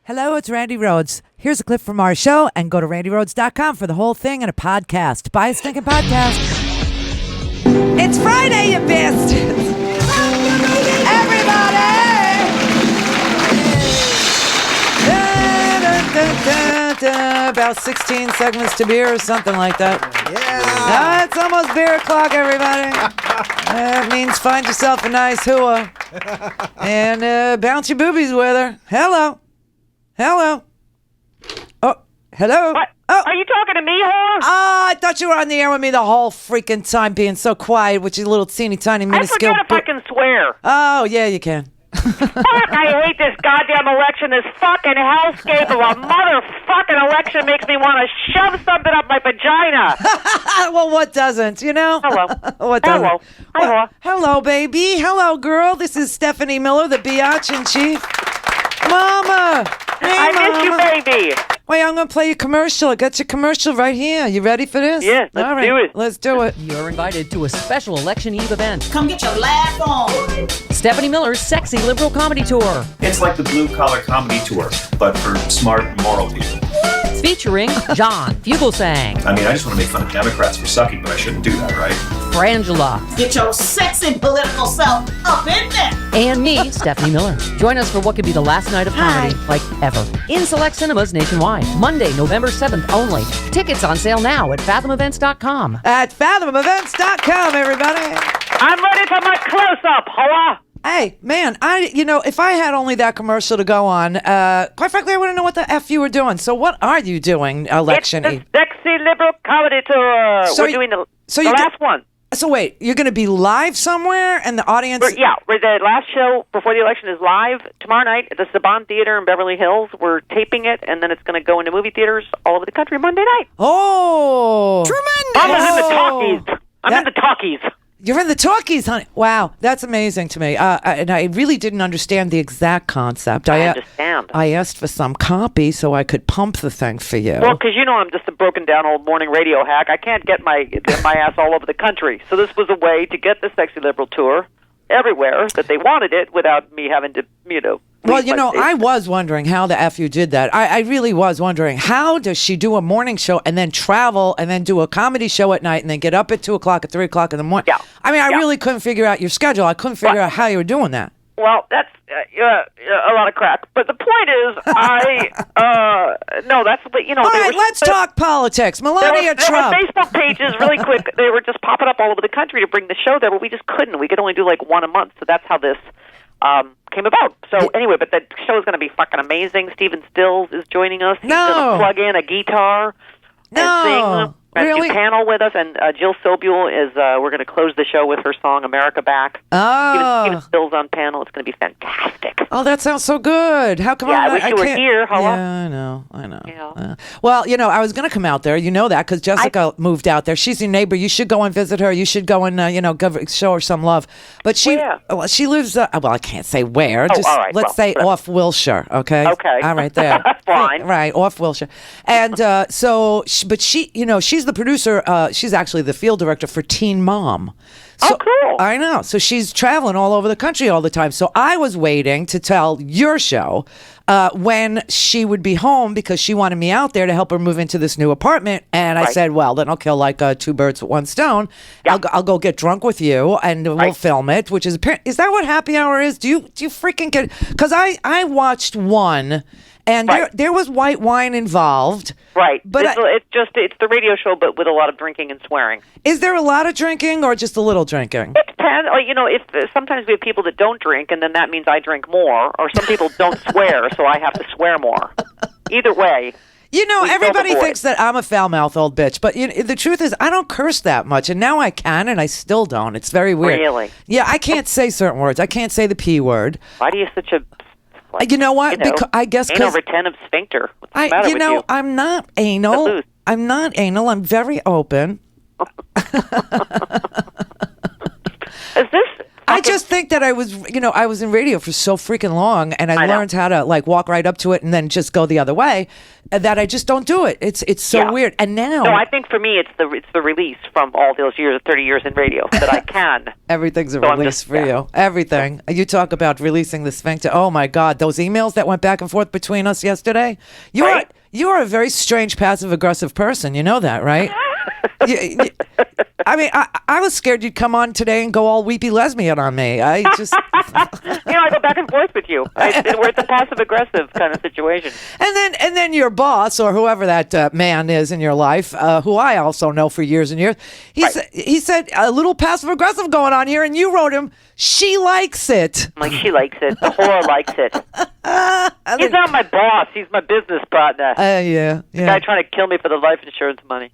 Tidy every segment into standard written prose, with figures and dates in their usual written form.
Hello, it's Randi Rhodes. Here's a clip from our show, and go to randyrhodes.com for the whole thing and a podcast. Buy a stinking podcast. It's Friday, you bastards! Everybody! About 16 segments to beer or something like that. Yeah. It's almost beer o'clock, everybody. That means find yourself a nice hooah. And bounce your boobies with her. Hello. Oh, hello. What? Oh. Are you talking to me, whore? Oh, I thought you were on the air with me the whole freaking time, being so quiet with your little teeny tiny minuscule. I forget if I can swear. Oh, yeah, you can. Fuck, I hate this goddamn election. This fucking hellscape of a motherfucking election makes me want to shove something up my vagina. Well, what doesn't, you know? Hello. What doesn't? Hello. Hello. Hello, baby. Hello, girl. This is Stephanie Miller, the biatch in chief. Mama. Hey, I miss you, Mama. baby. Wait, I'm going to play your commercial. I got your commercial right here. You ready for this? Yeah, let's All right, do it. Let's do it. You're invited to a special Election Eve event. Come get your laugh on. Stephanie Miller's Sexy Liberal Comedy Tour. It's like the Blue Collar Comedy Tour, but for smart, moral people. Featuring John Fugelsang, I mean, I just want to make fun of Democrats for sucking, but I shouldn't do that, right? Frangela, Get your sexy political self up in there. and me, Stephanie Miller. Join us for what could be the last night of comedy, like ever, in select cinemas nationwide. Monday, November 7th only. Tickets on sale now at fathomevents.com. At fathomevents.com, everybody. I'm ready for my close-up, hoa. Hey, man, if I had only that commercial to go on, quite frankly, I wouldn't know what the F you were doing. So what are you doing, election It's eve? the Sexy Liberal Comedy Tour. So We're you- doing the so you last one. So wait, you're going to be live somewhere and the audience... The last show before the election is live tomorrow night at the Saban Theater in Beverly Hills. We're taping it, and then it's going to go into movie theaters all over the country Monday night. Oh! I'm in the talkies. I'm in the talkies. You're in the talkies, honey. Wow, that's amazing to me. And I really didn't understand the exact concept. I understand. I asked for some copy so I could pump the thing for you. Well, because I'm just a broken-down old morning radio hack. I can't get my ass all over the country. So this was a way to get the Sexy Liberal Tour everywhere that they wanted it without me having to, Well, leave my station. I was wondering how the F you did that. I really was wondering, how does she do a morning show and then travel and then do a comedy show at night and then get up at 2 o'clock, at 3 o'clock in the morning? Yeah. I mean, I Yeah. really couldn't figure out your schedule. I couldn't figure out how you were doing that. Well, that's a lot of crack. But the point is, that's what, All right, let's talk politics. Melania There Trump. were Facebook pages really quick. They were just popping up all over the country to bring the show there, but we just couldn't. We could only do like one a month, so that's how this came about. So anyway, but the show is going to be fucking amazing. Stephen Stills is joining us. He's going to plug in a guitar and sing and really? do panel with us. And Jill Sobule is, we're going to close the show with her song America Back. Stephen Stills on panel. It's going to be fantastic. Oh, that sounds so good. How come I wish you were here. Hello? Yeah, I know. Yeah. Well, I was going to come out there. You know that because Jessica moved out there. She's your neighbor. You should go and visit her. You should go and, show her some love. But she lives, I can't say where. Just all right. let's say off Wilshire, okay? Okay. All right, there. Fine. Right, off Wilshire. And she's the producer. She's actually the field director for Teen Mom. So, cool. I know. So she's traveling all over the country all the time. So I was waiting to tell your show when she would be home because she wanted me out there to help her move into this new apartment. And I said, well, then I'll kill like two birds with one stone. Yeah. I'll go get drunk with you and we'll film it, which is that what happy hour is? Do you freaking get? Because I watched one. And there was white wine involved. Right. But it's the radio show, but with a lot of drinking and swearing. Is there a lot of drinking or just a little drinking? It depends. If sometimes we have people that don't drink, and then that means I drink more, or some people don't swear, so I have to swear more. Either way. Everybody thinks that I'm a foul-mouthed old bitch, but the truth is I don't curse that much, and now I can, and I still don't. It's very weird. Really? Yeah, I can't say certain words. I can't say the P word. Why do you such a... you know what? Because I guess anal retentive sphincter. What's the matter with you? I'm not anal. I'm not anal. I'm very open. Is this? I just think that I was in radio for so freaking long, and I learned how to like walk right up to it and then just go the other way. That I just don't do it. It's so weird. And now, no, I think for me it's the release from all those years, 30 years in radio, that I can. Everything's a release for you. Everything. You talk about releasing the sphincter. Oh my God, those emails that went back and forth between us yesterday. You are a very strange passive aggressive person. You know that, right? I mean, I was scared you'd come on today and go all weepy lesbian on me. I just, I go back and forth with you. We're at the passive aggressive kind of situation. And then your boss or whoever that man is in your life, who I also know for years and years, he said a little passive aggressive going on here, and you wrote him, she likes it. I'm like, she likes it. The whore likes it. He's not my boss. He's my business partner. Yeah. The guy trying to kill me for the life insurance money.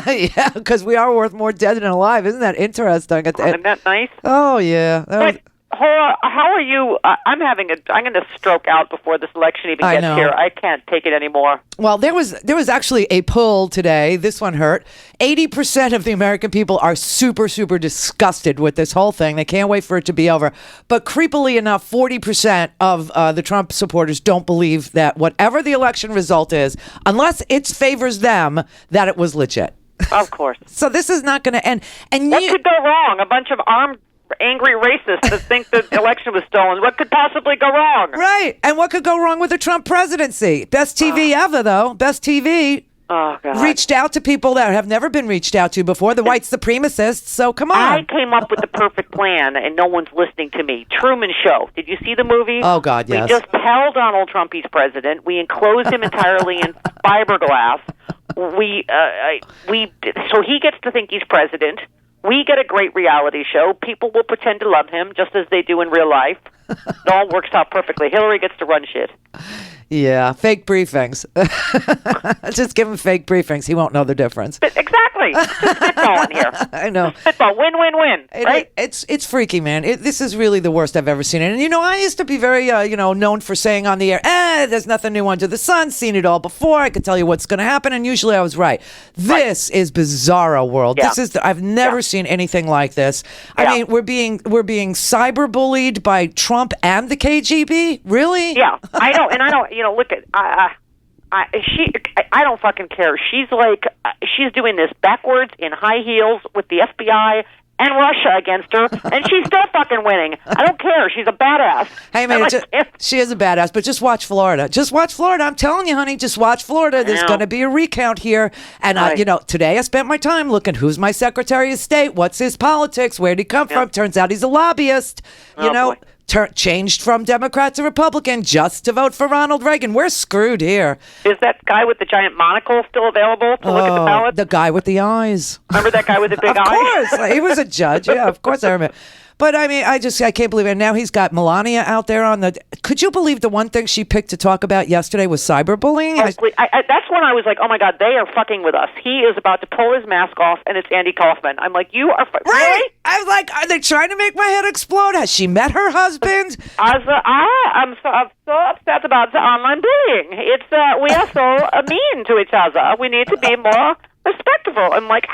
Yeah, because we are worth more dead than alive. Isn't that interesting? Isn't that nice? Oh, yeah. But, how are you? I'm going to stroke out before this election even gets here. I can't take it anymore. Well, there was actually a poll today. This one hurt. 80% of the American people are super, super disgusted with this whole thing. They can't wait for it to be over. But creepily enough, 40% of the Trump supporters don't believe that whatever the election result is, unless it favors them, that it was legit. Of course. So this is not going to end. And what could go wrong? A bunch of armed, angry racists that think the election was stolen. What could possibly go wrong? Right. And what could go wrong with the Trump presidency? Best TV ever, though. Best TV. Oh, God. Reached out to people that have never been reached out to before, the white supremacists. So come on. I came up with the perfect plan, and no one's listening to me. Truman Show. Did you see the movie? Oh, God, yes. We just tell Donald Trump he's president. We enclosed him entirely in fiberglass. So he gets to think he's president. We get a great reality show. People will pretend to love him, just as they do in real life. It all works out perfectly. Hillary gets to run shit. Yeah, fake briefings. Just give him fake briefings. He won't know the difference. Exactly. Just spitballing here. I know. Spitball. Win, win, win. Right? It's freaky, man. This is really the worst I've ever seen it. And, I used to be very, known for saying on the air, there's nothing new under the sun. Seen it all before. I could tell you what's going to happen. And usually I was right. This is bizarro world. Yeah. I've never seen anything like this. I mean, we're being cyberbullied by Trump and the KGB. Really? Yeah, I know. And I don't, look at, I don't fucking care. She's she's doing this backwards in high heels with the FBI and Russia against her, and she's still fucking winning. I don't care. She's a badass. Hey, man, she is a badass, but just watch Florida. Just watch Florida. I'm telling you, honey, just watch Florida. There's going to be a recount here. And, today I spent my time looking, who's my Secretary of State? What's his politics? Where'd he come from? Turns out he's a lobbyist. Boy. Changed from Democrat to Republican just to vote for Ronald Reagan. We're screwed here. Is that guy with the giant monocle still available to look at the ballot? The guy with the eyes. Remember that guy with the big eyes? Of course. He was a judge. Yeah, of course I remember. But I mean, I can't believe it. And now he's got Melania out there on the. Could you believe the one thing she picked to talk about yesterday was cyberbullying? That's when I was like, oh my God, they are fucking with us. He is about to pull his mask off, and it's Andy Kaufman. I'm like, you are right. Really? I was like, are they trying to make my head explode? Has she met her husband? I'm so upset about the online bullying. It's we are so mean to each other. We need to be more respectful. I'm like,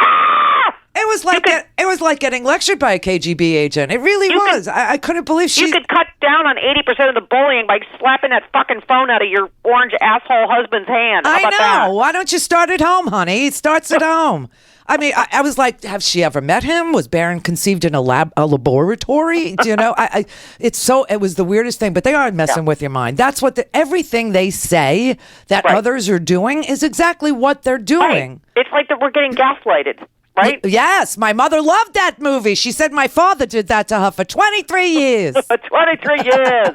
It was like getting lectured by a KGB agent. It really was. I couldn't believe she. You could cut down on 80% of the bullying by slapping that fucking phone out of your orange asshole husband's hand. How about that? Why don't you start at home, honey? It starts at home. I mean, I was like, have she ever met him? Was Barron conceived in a laboratory? It was the weirdest thing. But they are messing with your mind. That's what everything they say that others are doing is exactly what they're doing. Right. It's like that we're getting gaslighted. Right? Yes, my mother loved that movie. She said my father did that to her for 23 years. 23 years.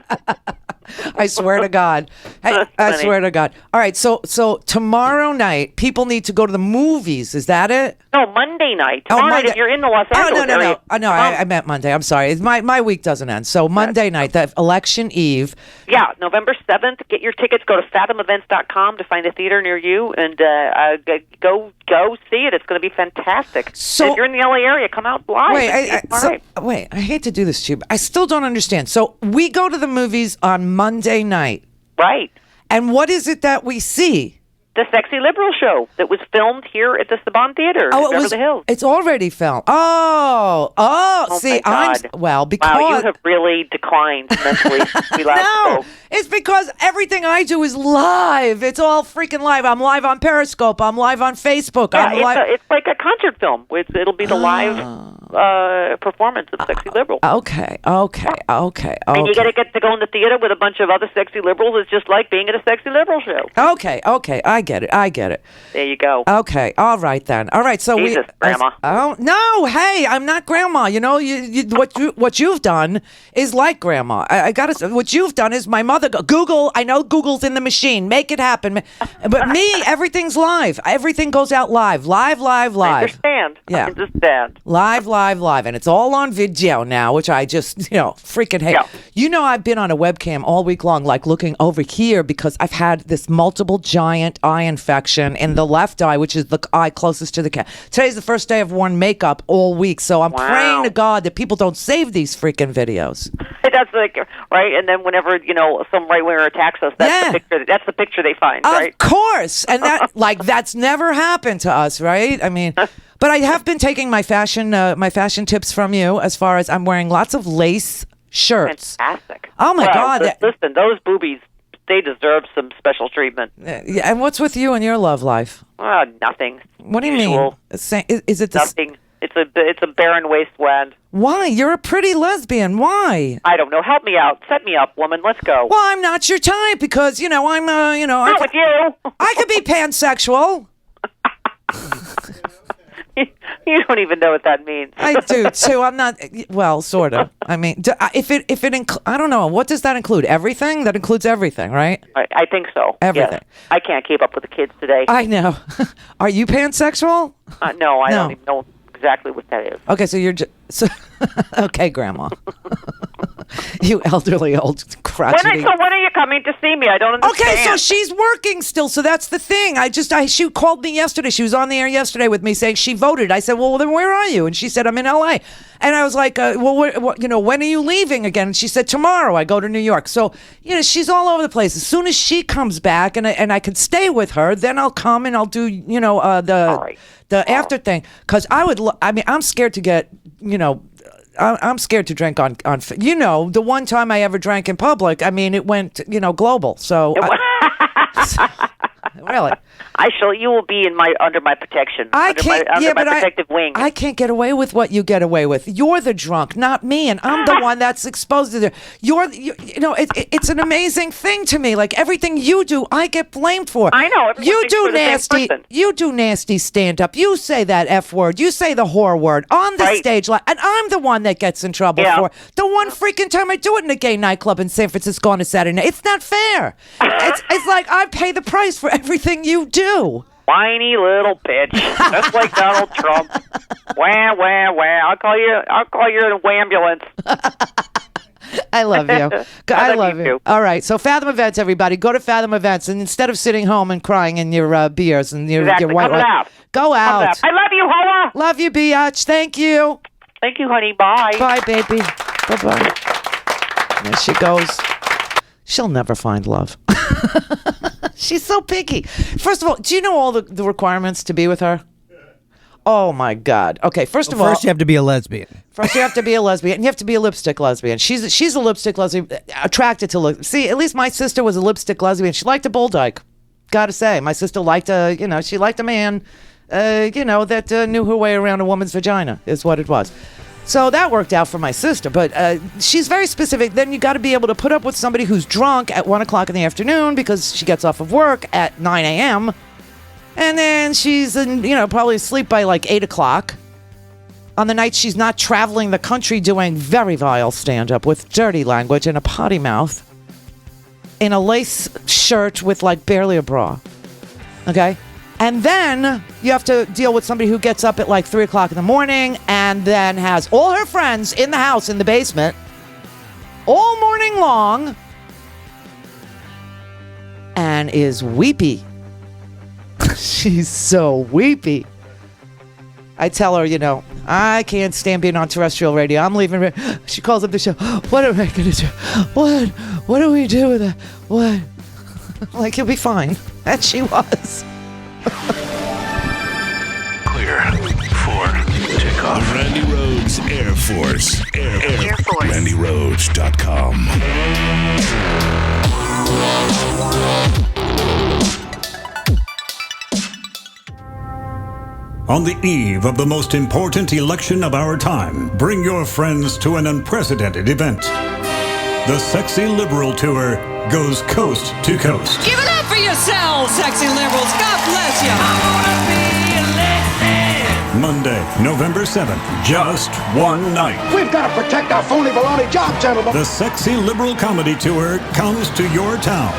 I swear to God. I swear to God. All right, so tomorrow night, people need to go to the movies. Is that it? No, Monday night. Tomorrow night if you're in the Los Angeles area. No, I meant Monday. I'm sorry. My week doesn't end. So Monday night, the election eve. Yeah, November 7th. Get your tickets. Go to fathomevents.com to find a theater near you and go see it. It's going to be fantastic. So if you're in the LA area, come out live. Wait, I hate to do this to you, but I still don't understand. So we go to the movies on Monday night. Right. And what is it that we see? The Sexy Liberal show that was filmed here at the Saban Theater in Beverly Hills. It's already filmed. Oh, see, because you have really declined mentally. No, it's because everything I do is live. It's all freaking live. I'm live on Periscope. I'm live on Facebook. Yeah, it's like a concert film. It'll be the live performance of Sexy Liberal. Okay. And you got to get to go in the theater with a bunch of other sexy liberals. It's just like being at a Sexy Liberal show. Okay, I get it. There you go. Okay, all right then. All right, so Jesus, Grandma. No, hey, I'm not Grandma. You know, what you've done is like Grandma. I gotta say, what you've done is my mother. Google. I know Google's in the machine. Make it happen. But me, everything's live. Everything goes out live. Live. I understand. Yeah. I understand. Live, and it's all on video now, which I just freaking hate. Yeah. You know, I've been on a webcam all week long, like looking over here because I've had this multiple giant eye infection in the left eye, which is the eye closest to the cat. Today's the first day I've worn makeup all week, so I'm praying to God that people don't save these freaking videos. That's right. And then whenever some right winger attacks us, that's the picture they find, right? Of course, and that's never happened to us, right? I mean. But I have been taking my fashion tips from you as far as I'm wearing lots of lace shirts. Fantastic. Oh my God! Listen, those boobies, they deserve some special treatment. Yeah, and what's with you and your love life? Nothing. What do you mean? Is it nothing? It's a barren wasteland. Why? You're a pretty lesbian. Why? I don't know. Help me out. Set me up, woman. Let's go. Well, I'm not your type because I'm not with you. I could be pansexual. You don't even know what that means. I do too. I'm not. Well, sort of. I mean, I don't know. What does that include? Everything? That includes everything, right? I think so. Everything. Yes. I can't keep up with the kids today. I know. Are you pansexual? No, I don't even know exactly what that is. Okay, so you're okay, Grandma. You elderly old crotchety. So when are you coming to see me? I don't understand. Okay, so she's working still, so that's the thing. She called me yesterday. She was on the air yesterday with me saying she voted. I said, well, then where are you? And she said, I'm in L.A. And I was like, when are you leaving again? And she said, tomorrow I go to New York. So, she's all over the place. As soon as she comes back and I can stay with her, then I'll come and I'll do, the after thing. Because I'm scared to get, I'm scared to drink on the one time I ever drank in public, it went, global. So really. You will be under my protection. Under my protective wing. I can't get away with what you get away with. You're the drunk, not me, and I'm the one that's exposed to it. It's an amazing thing to me. Like everything you do, I get blamed for. I know. You do nasty. You do nasty stand up. You say that F word. You say the whore word on the stage, and I'm the one that gets in trouble for it. The one freaking time I do it in a gay nightclub in San Francisco on a Saturday night. It's not fair. It's like I pay the price for everything you do. Whiny little bitch. That's like Donald Trump. Wah, wah, wah. I'll call you an ambulance. I love you. I love you. All right. So Fathom Events, everybody. Go to Fathom Events. And instead of sitting home and crying in your beers and your white wine, go out. I love you, Hoa. Love you, biatch. Thank you. Thank you, honey. Bye. Bye, baby. Bye-bye. There she goes. She'll never find love. She's so picky. First of all, do you know all the requirements to be with her? Oh, my God. Okay, first of all... First, you have to be a lesbian. First, you have to be a lesbian. And you have to be a lipstick lesbian. She's a lipstick lesbian, attracted to look. See, at least my sister was a lipstick lesbian. She liked a bull dyke. Gotta say. My sister liked she liked a man, that knew her way around a woman's vagina, is what it was. So that worked out for my sister, but she's very specific. Then you got to be able to put up with somebody who's drunk at 1 o'clock in the afternoon because she gets off of work at 9 a.m. And then she's probably asleep by like 8 o'clock. On the night she's not traveling the country doing very vile stand-up with dirty language and a potty mouth in a lace shirt with like barely a bra. Okay? And then you have to deal with somebody who gets up at like 3 o'clock in the morning and then has all her friends in the house in the basement all morning long and is weepy. She's so weepy. I tell her, I can't stand being on terrestrial radio. I'm leaving. She calls up the show. What am I going to do? What do we do with that? What? Like, you'll be fine. And she was. Clear for takeoff. Randi Rhodes Air Force. Air Force. RandiRhodes.com. On the eve of the most important election of our time, bring your friends to an unprecedented event. The Sexy Liberal Tour goes coast to coast. Give it up for yourselves, sexy liberals. God bless you. Monday, November 7th, just one night. We've got to protect our phony baloney job, gentlemen. The Sexy Liberal Comedy Tour comes to your town.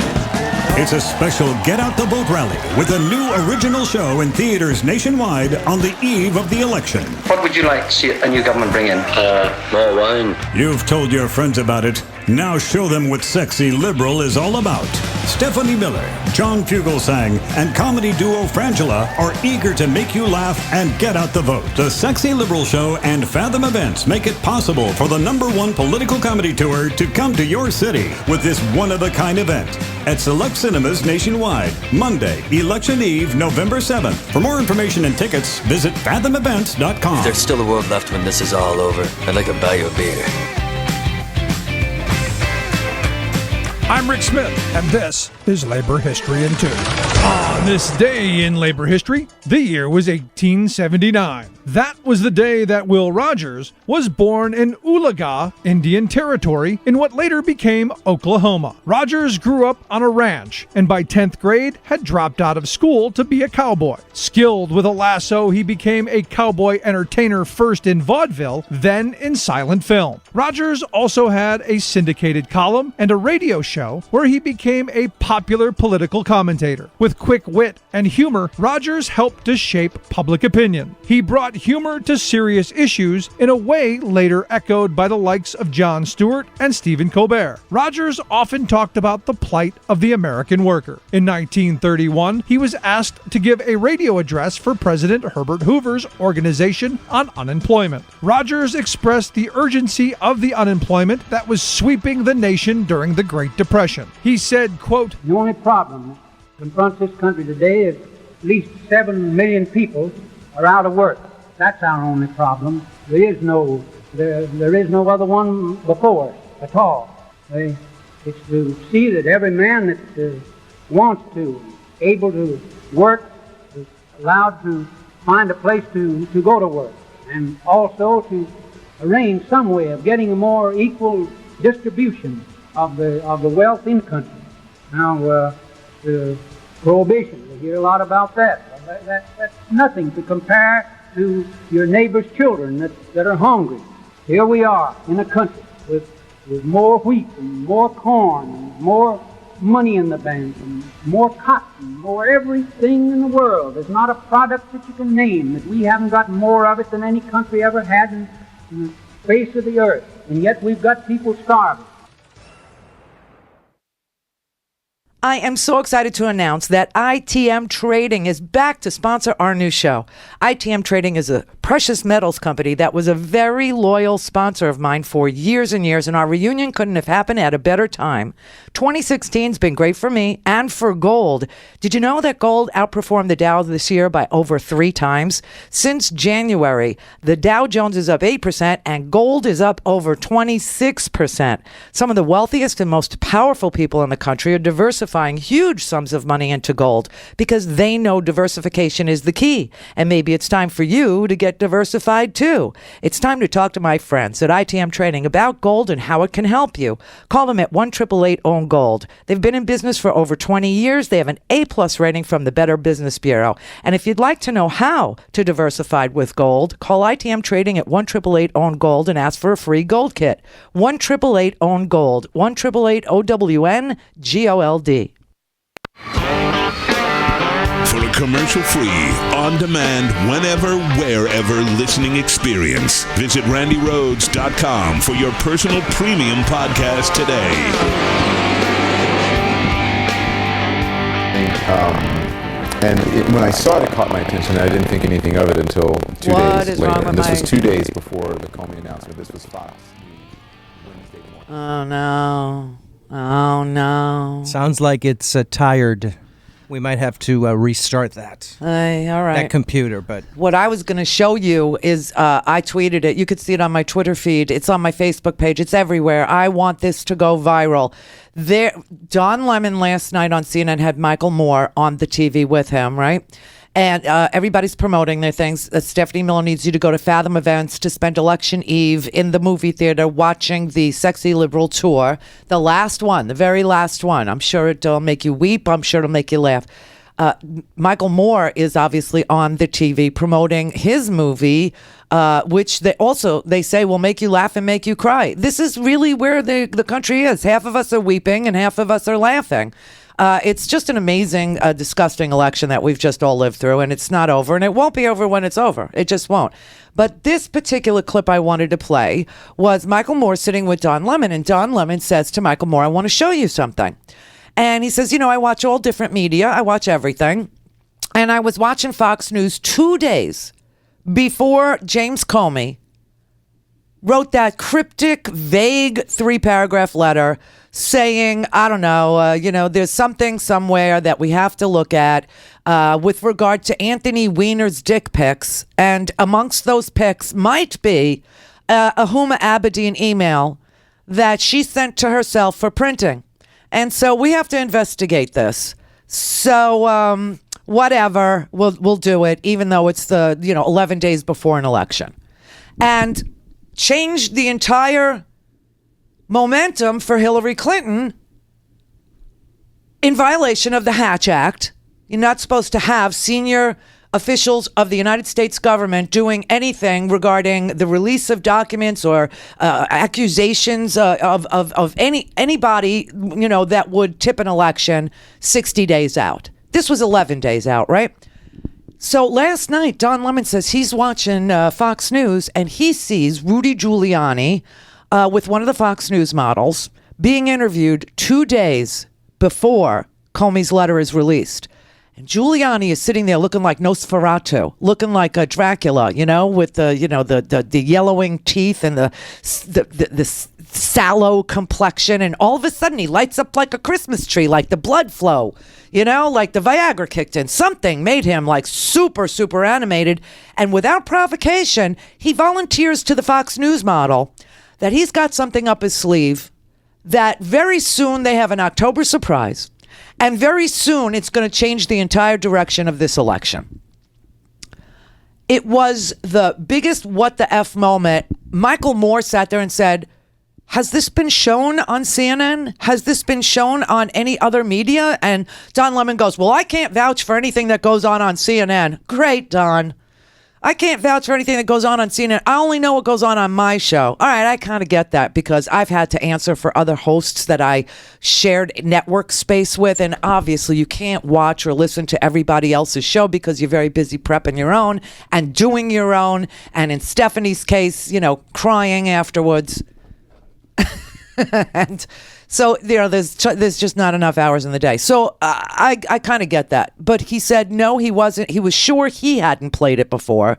It's a special Get Out the Vote rally with a new original show in theaters nationwide on the eve of the election. What would you like to see a new government bring in? More wine. You've told your friends about it. Now show them what Sexy Liberal is all about. Stephanie Miller, John Fugelsang, and comedy duo Frangela are eager to make you laugh and get out the vote. The Sexy Liberal Show and Fathom Events make it possible for the #1 political comedy tour to come to your city with this one-of-a-kind event at select cinemas nationwide, Monday, Election Eve, November 7th. For more information and tickets, visit fathomevents.com. If there's still a world left when this is all over, I'd like to buy you a beer. I'm Rick Smith, and this is Labor History in 2. On this day in labor history, the year was 1879. That was the day that Will Rogers was born in Oologah, Indian Territory, in what later became Oklahoma. Rogers grew up on a ranch, and by 10th grade had dropped out of school to be a cowboy. Skilled with a lasso, he became a cowboy entertainer first in vaudeville, then in silent film. Rogers also had a syndicated column and a radio show where he became a popular political commentator. With quick wit and humor, Rogers helped to shape public opinion. He brought humor to serious issues in a way later echoed by the likes of Jon Stewart and Stephen Colbert. Rogers often talked about the plight of the American worker. In 1931, he was asked to give a radio address for President Herbert Hoover's Organization on Unemployment. Rogers expressed the urgency of the unemployment that was sweeping the nation during the Great Depression. He said, quote, "The only problem that confronts this country today is at least 7 million people are out of work. That's our only problem. There is no other one before us at all. It's to see that every man that wants to, able to work, is allowed to find a place to go to work, and also to arrange some way of getting a more equal distribution of the wealth in the country. Now, the prohibition, we hear a lot about that. That's nothing to compare to your neighbor's children that are hungry. Here we are in a country with more wheat and more corn and more money in the bank and more cotton, more everything in the world. There's not a product that you can name that we haven't got more of it than any country ever had in the face of the earth. And yet we've got people starving. I am so excited to announce that ITM Trading is back to sponsor our new show. ITM Trading is a precious metals company that was a very loyal sponsor of mine for years and years, and our reunion couldn't have happened at a better time. 2016's been great for me and for gold. Did you know that gold outperformed the Dow this year by over 3 times? Since January, the Dow Jones is up 8% and gold is up over 26%. Some of the wealthiest and most powerful people in the country are diversifying huge sums of money into gold because they know diversification is the key. And maybe it's time for you to get diversified too. It's time to talk to my friends at ITM Trading about gold and how it can help you. Call them at 1-888-OWN-GOLD. They've been in business for over 20 years. They have an A+ rating from the Better Business Bureau. And if you'd like to know how to diversify with gold, call ITM Trading at 1-888-OWN-GOLD and ask for a free gold kit. 1-888-OWN-GOLD. 1-888-OWN-GOLD. For a commercial-free, on-demand, whenever, wherever listening experience, visit RandiRhodes.com for your personal premium podcast today. When I saw it, it caught my attention. I didn't think anything of it until 2 days later. And this was 2 days before the Comey announcement. This was Fox Wednesday morning. Oh, no. Sounds like it's tired. We might have to restart that. All right. That computer, but... What I was going to show you is, I tweeted it. You could see it on my Twitter feed. It's on my Facebook page. It's everywhere. I want this to go viral. Don Lemon last night on CNN had Michael Moore on the TV with him, right? And everybody's promoting their things. Stephanie Miller needs you to go to Fathom Events to spend Election Eve in the movie theater watching the Sexy Liberal Tour. The last one, the very last one. I'm sure it'll make you weep. I'm sure it'll make you laugh. Michael Moore is obviously on the TV promoting his movie, which they say will make you laugh and make you cry. This is really where the country is. Half of us are weeping and half of us are laughing. It's just an amazing, disgusting election that we've just all lived through, and it's not over, and it won't be over when it's over. It just won't. But this particular clip I wanted to play was Michael Moore sitting with Don Lemon, and Don Lemon says to Michael Moore, I want to show you something. And he says, I watch all different media. I watch everything. And I was watching Fox News 2 days before James Comey wrote that cryptic, vague 3-paragraph letter saying, I don't know, there's something somewhere that we have to look at with regard to Anthony Weiner's dick pics. And amongst those pics might be a Huma Abedin email that she sent to herself for printing. And so we have to investigate this. So whatever, we'll do it, even though it's 11 days before an election. And changed the entire momentum for Hillary Clinton in violation of the Hatch Act. You're not supposed to have senior officials of the United States government doing anything regarding the release of documents or accusations of anybody, that would tip an election 60 days out. This was 11 days out, right? So last night, Don Lemon says he's watching Fox News and he sees Rudy Giuliani with one of the Fox News models being interviewed 2 days before Comey's letter is released. And Giuliani is sitting there looking like Nosferatu, looking like Dracula, with the yellowing teeth and the sallow complexion. And all of a sudden he lights up like a Christmas tree, like the blood flow, like the Viagra kicked in. Something made him like super, super animated. And without provocation, he volunteers to the Fox News model that he's got something up his sleeve that very soon they have an October surprise. And very soon, it's going to change the entire direction of this election. It was the biggest what the F moment. Michael Moore sat there and said, has this been shown on CNN? Has this been shown on any other media? And Don Lemon goes, well, I can't vouch for anything that goes on CNN. Great, Don. I can't vouch for anything that goes on CNN. I only know what goes on my show. All right, I kind of get that because I've had to answer for other hosts that I shared network space with. And obviously you can't watch or listen to everybody else's show because you're very busy prepping your own and doing your own. And in Stephanie's case, crying afterwards. And so, there's just not enough hours in the day. So I kind of get that. But he said, no, he wasn't. He was sure he hadn't played it before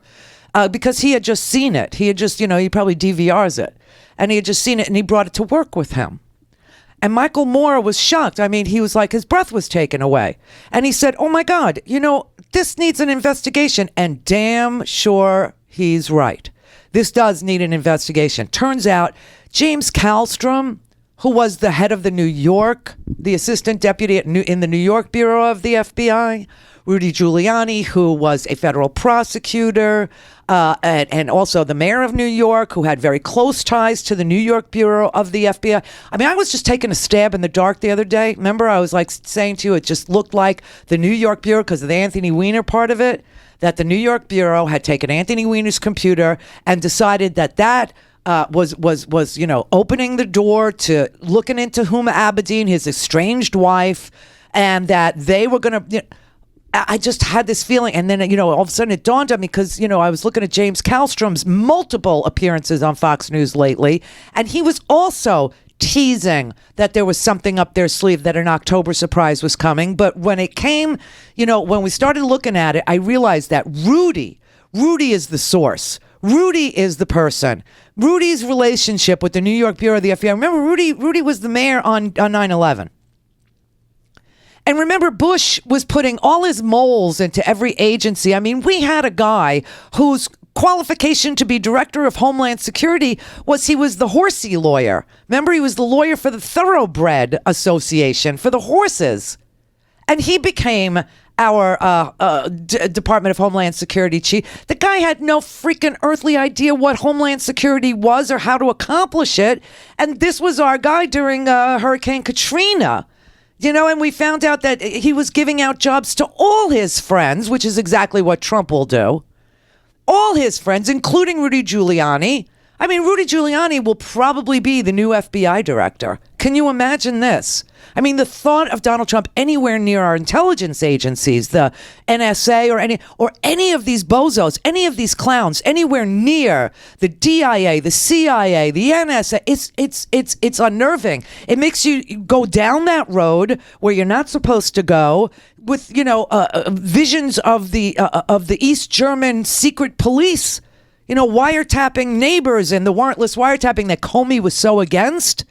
because he had just seen it. He had just, he probably DVRs it. And he had just seen it and he brought it to work with him. And Michael Moore was shocked. I mean, he was like, his breath was taken away. And he said, oh, my God, this needs an investigation. And damn sure he's right. This does need an investigation. Turns out James Kallstrom, who was the head of the assistant deputy in the New York Bureau of the FBI, Rudy Giuliani, who was a federal prosecutor, and also the mayor of New York, who had very close ties to the New York Bureau of the FBI. I mean, I was just taking a stab in the dark the other day. Remember, I was like saying to you, it just looked like the New York Bureau because of the Anthony Weiner part of it, that the New York Bureau had taken Anthony Weiner's computer and decided that was opening the door to looking into Huma Abedin, his estranged wife, and that they were going to. I just had this feeling, and then all of a sudden it dawned on me because I was looking at James Kallstrom's multiple appearances on Fox News lately, and he was also teasing that there was something up their sleeve, that an October surprise was coming. But when it came, when we started looking at it, I realized that Rudy is the source. Rudy is the person. Rudy's relationship with the New York Bureau of the FBI. Remember, Rudy was the mayor on 9/11. And remember, Bush was putting all his moles into every agency. I mean, we had a guy whose qualification to be director of Homeland Security was he was the horsey lawyer. Remember, he was the lawyer for the Thoroughbred Association for the horses. And he became our Department of Homeland Security chief. The guy had no freaking earthly idea what Homeland Security was or how to accomplish it. And this was our guy during Hurricane Katrina. You know, and we found out that he was giving out jobs to all his friends, which is exactly what Trump will do. All his friends, including Rudy Giuliani. I mean, Rudy Giuliani will probably be the new FBI director. Can you imagine this? I mean, the thought of Donald Trump anywhere near our intelligence agencies, the NSA or any of these bozos, any of these clowns, anywhere near the DIA, the CIA, the NSA, it's unnerving. It makes you go down that road where you're not supposed to go with, visions of the East German secret police. Wiretapping neighbors and the warrantless wiretapping that Comey was so against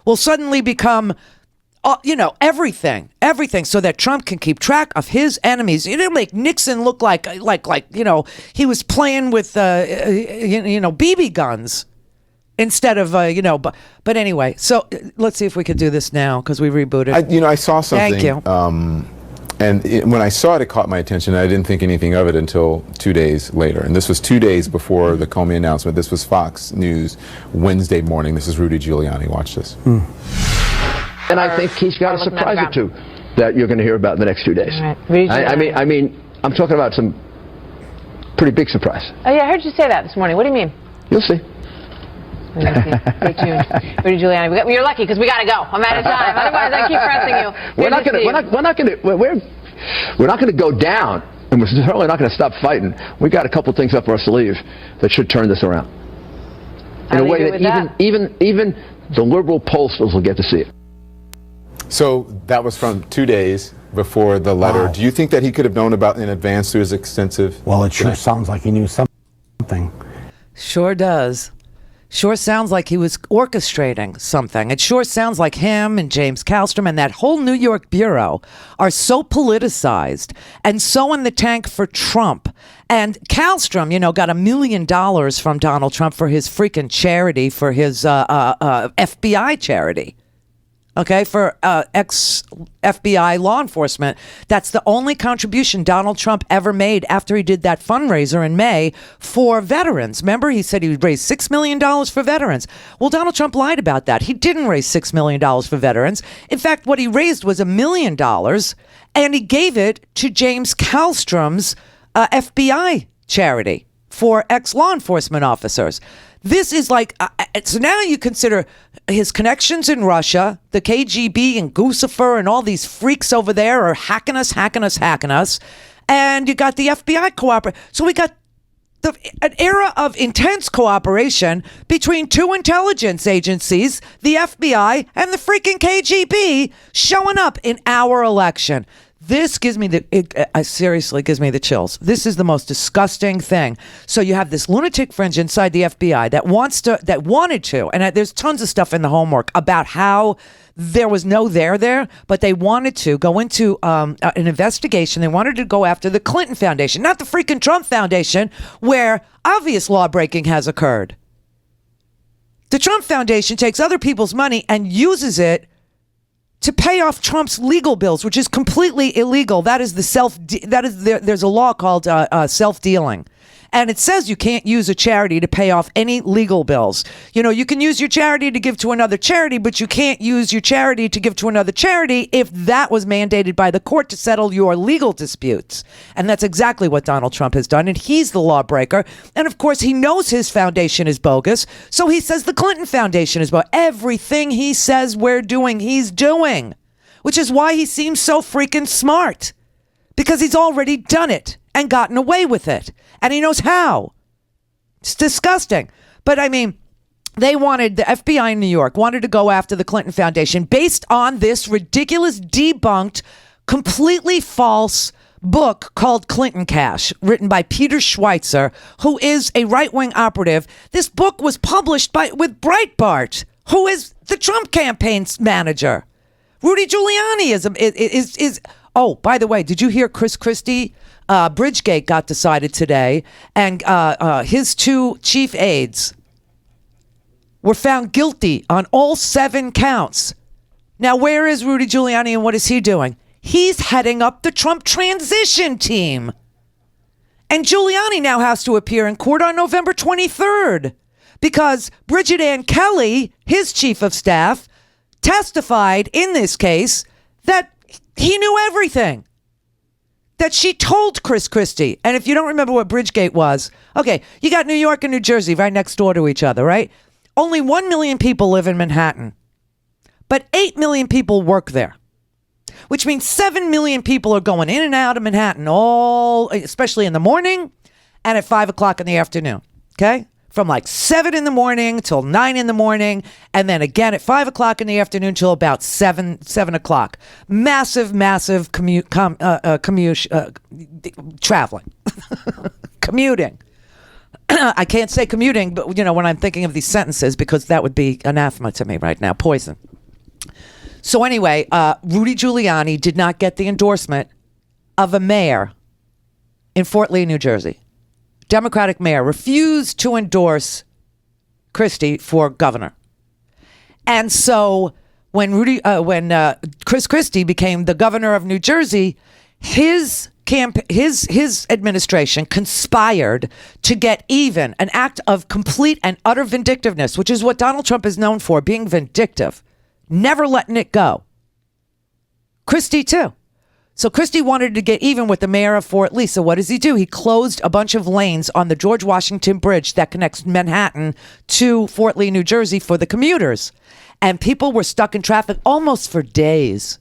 will suddenly become, everything so that Trump can keep track of his enemies. It'll make Nixon look like he was playing with, BB guns instead of, but anyway, so let's see if we could do this now because we rebooted. I saw something. Thank you. When I saw it, it caught my attention. I didn't think anything of it until 2 days later. And this was 2 days before the Comey announcement. This was Fox News Wednesday morning. This is Rudy Giuliani. Watch this. And I think he's got a surprise or two that you're going to hear about in the next 2 days. Right. I mean, I'm talking about some pretty big surprise. Oh, yeah, I heard you say that this morning. What do you mean? You'll see. Stay tuned. Rudy Giuliani, you're lucky because we got to go. I'm out of time. Otherwise, I keep pressing you. We're not going to go down, and we're certainly not going to stop fighting. We got a couple things up our sleeve that should turn this around in a way that even the liberal pollsters will get to see it. So that was from 2 days before the letter. Wow. Do you think that he could have known about in advance through his extensive? Well, it sure sounds like he knew something. Sure does. Sure sounds like he was orchestrating something. It sure sounds like him and James Kallstrom and that whole New York bureau are so politicized and so in the tank for Trump. And Kallstrom, got $1 million from Donald Trump for his freaking charity, for his FBI charity. Okay, for ex-FBI law enforcement. That's the only contribution Donald Trump ever made after he did that fundraiser in May for veterans. Remember, he said he would raise $6 million for veterans. Well, Donald Trump lied about that. He didn't raise $6 million for veterans. In fact, what he raised was $1 million, and he gave it to James Kallstrom's FBI charity for ex-law enforcement officers. This is like, so now you consider his connections in Russia, the KGB and Guccifer and all these freaks over there are hacking us. And you got the FBI cooperate. So we got an era of intense cooperation between two intelligence agencies, the FBI and the freaking KGB, showing up in our election. This gives me seriously gives me the chills. This is the most disgusting thing. So you have this lunatic fringe inside the FBI that wanted to, and there's tons of stuff in the homework about how there was no there, but they wanted to go into an investigation. They wanted to go after the Clinton Foundation, not the freaking Trump Foundation, where obvious law breaking has occurred. The Trump Foundation takes other people's money and uses it to pay off Trump's legal bills, which is completely illegal. There's a law called self-dealing. And it says you can't use a charity to pay off any legal bills. You can use your charity to give to another charity, but you can't use your charity to give to another charity if that was mandated by the court to settle your legal disputes. And that's exactly what Donald Trump has done. And he's the lawbreaker. And of course, he knows his foundation is bogus. So he says the Clinton Foundation is bogus. Everything he says we're doing, he's doing. Which is why he seems so freaking smart. Because he's already done it and gotten away with it. And he knows how. It's disgusting. But I mean, the FBI in New York wanted to go after the Clinton Foundation based on this ridiculous, debunked, completely false book called Clinton Cash, written by Peter Schweitzer, who is a right-wing operative. This book was published with Breitbart, who is the Trump campaign's manager. Rudy Giuliani is. Oh, by the way, did you hear Chris Christie? Bridgegate got decided today, and his 2 chief aides were found guilty on all 7 counts. Now, where is Rudy Giuliani and what is he doing? He's heading up the Trump transition team. And Giuliani now has to appear in court on November 23rd because Bridget Ann Kelly, his chief of staff, testified in this case that he knew everything. That she told Chris Christie. And if you don't remember what Bridgegate was, okay, you got New York and New Jersey right next door to each other, right? Only 1 million people live in Manhattan, but 8 million people work there, which means 7 million people are going in and out of Manhattan, especially in the morning and at 5 o'clock in the afternoon, okay? From like 7 in the morning till 9 in the morning, and then again at 5 o'clock in the afternoon till about 7 o'clock. Massive traveling, commuting. I can't say commuting, but when I'm thinking of these sentences, because that would be anathema to me right now, poison. So anyway, Rudy Giuliani did not get the endorsement of a mayor in Fort Lee, New Jersey. Democratic mayor refused to endorse Christie for governor. And so when Chris Christie became the governor of New Jersey, his administration conspired to get even, an act of complete and utter vindictiveness, which is what Donald Trump is known for, being vindictive, never letting it go. Christie too. So Christie wanted to get even with the mayor of Fort Lee. So what does he do? He closed a bunch of lanes on the George Washington Bridge that connects Manhattan to Fort Lee, New Jersey for the commuters. And people were stuck in traffic almost for days.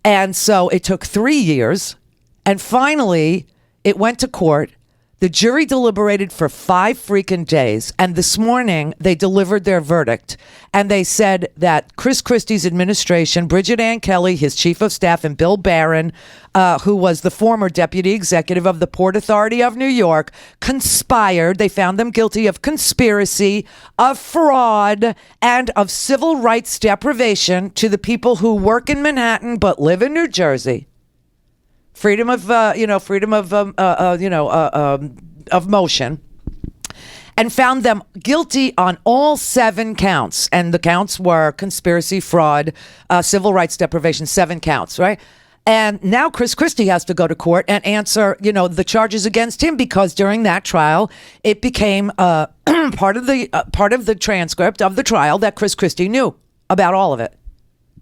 And so it took 3 years. And finally, it went to court. The jury deliberated for 5 freaking days, and this morning they delivered their verdict, and they said that Chris Christie's administration, Bridget Ann Kelly, his chief of staff, and Bill Barron, who was the former deputy executive of the Port Authority of New York, conspired. They found them guilty of conspiracy, of fraud, and of civil rights deprivation to the people who work in Manhattan but live in New Jersey. Freedom of motion, and found them guilty on all 7 counts. And the counts were conspiracy, fraud, civil rights deprivation, 7 counts, right? And now Chris Christie has to go to court and answer, the charges against him, because during that trial, it became part of the transcript of the trial that Chris Christie knew about all of it.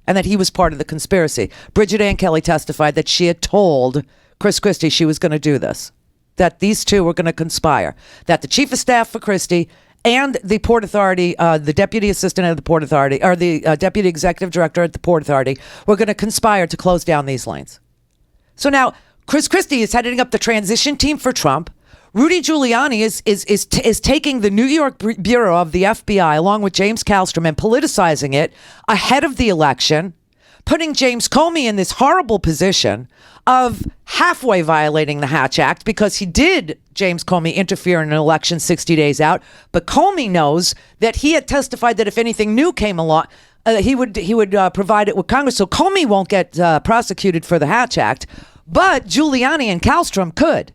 And that he was part of the conspiracy. Bridget Ann Kelly testified that she had told Chris Christie she was going to do this, that these two were going to conspire, that the chief of staff for Christie and the Port Authority, the deputy assistant at the Port Authority, or the deputy executive director at the Port Authority, were going to conspire to close down these lanes. So now Chris Christie is heading up the transition team for Trump. Rudy Giuliani is taking the New York Bureau of the FBI along with James Kallstrom and politicizing it ahead of the election, putting James Comey in this horrible position of halfway violating the Hatch Act, because James Comey interfere in an election 60 days out. But Comey knows that he had testified that if anything new came along, he would provide it with Congress. So Comey won't get prosecuted for the Hatch Act, but Giuliani and Kallstrom could.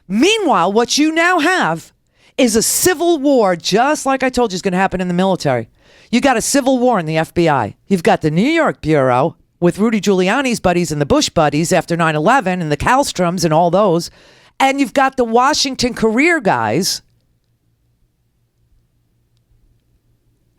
Meanwhile, what you now have is a civil war, just like I told you is going to happen in the military. You got a civil war in the FBI. You've got the New York Bureau with Rudy Giuliani's buddies and the Bush buddies after 9/11 and the Kallstroms and all those. And you've got the Washington career guys.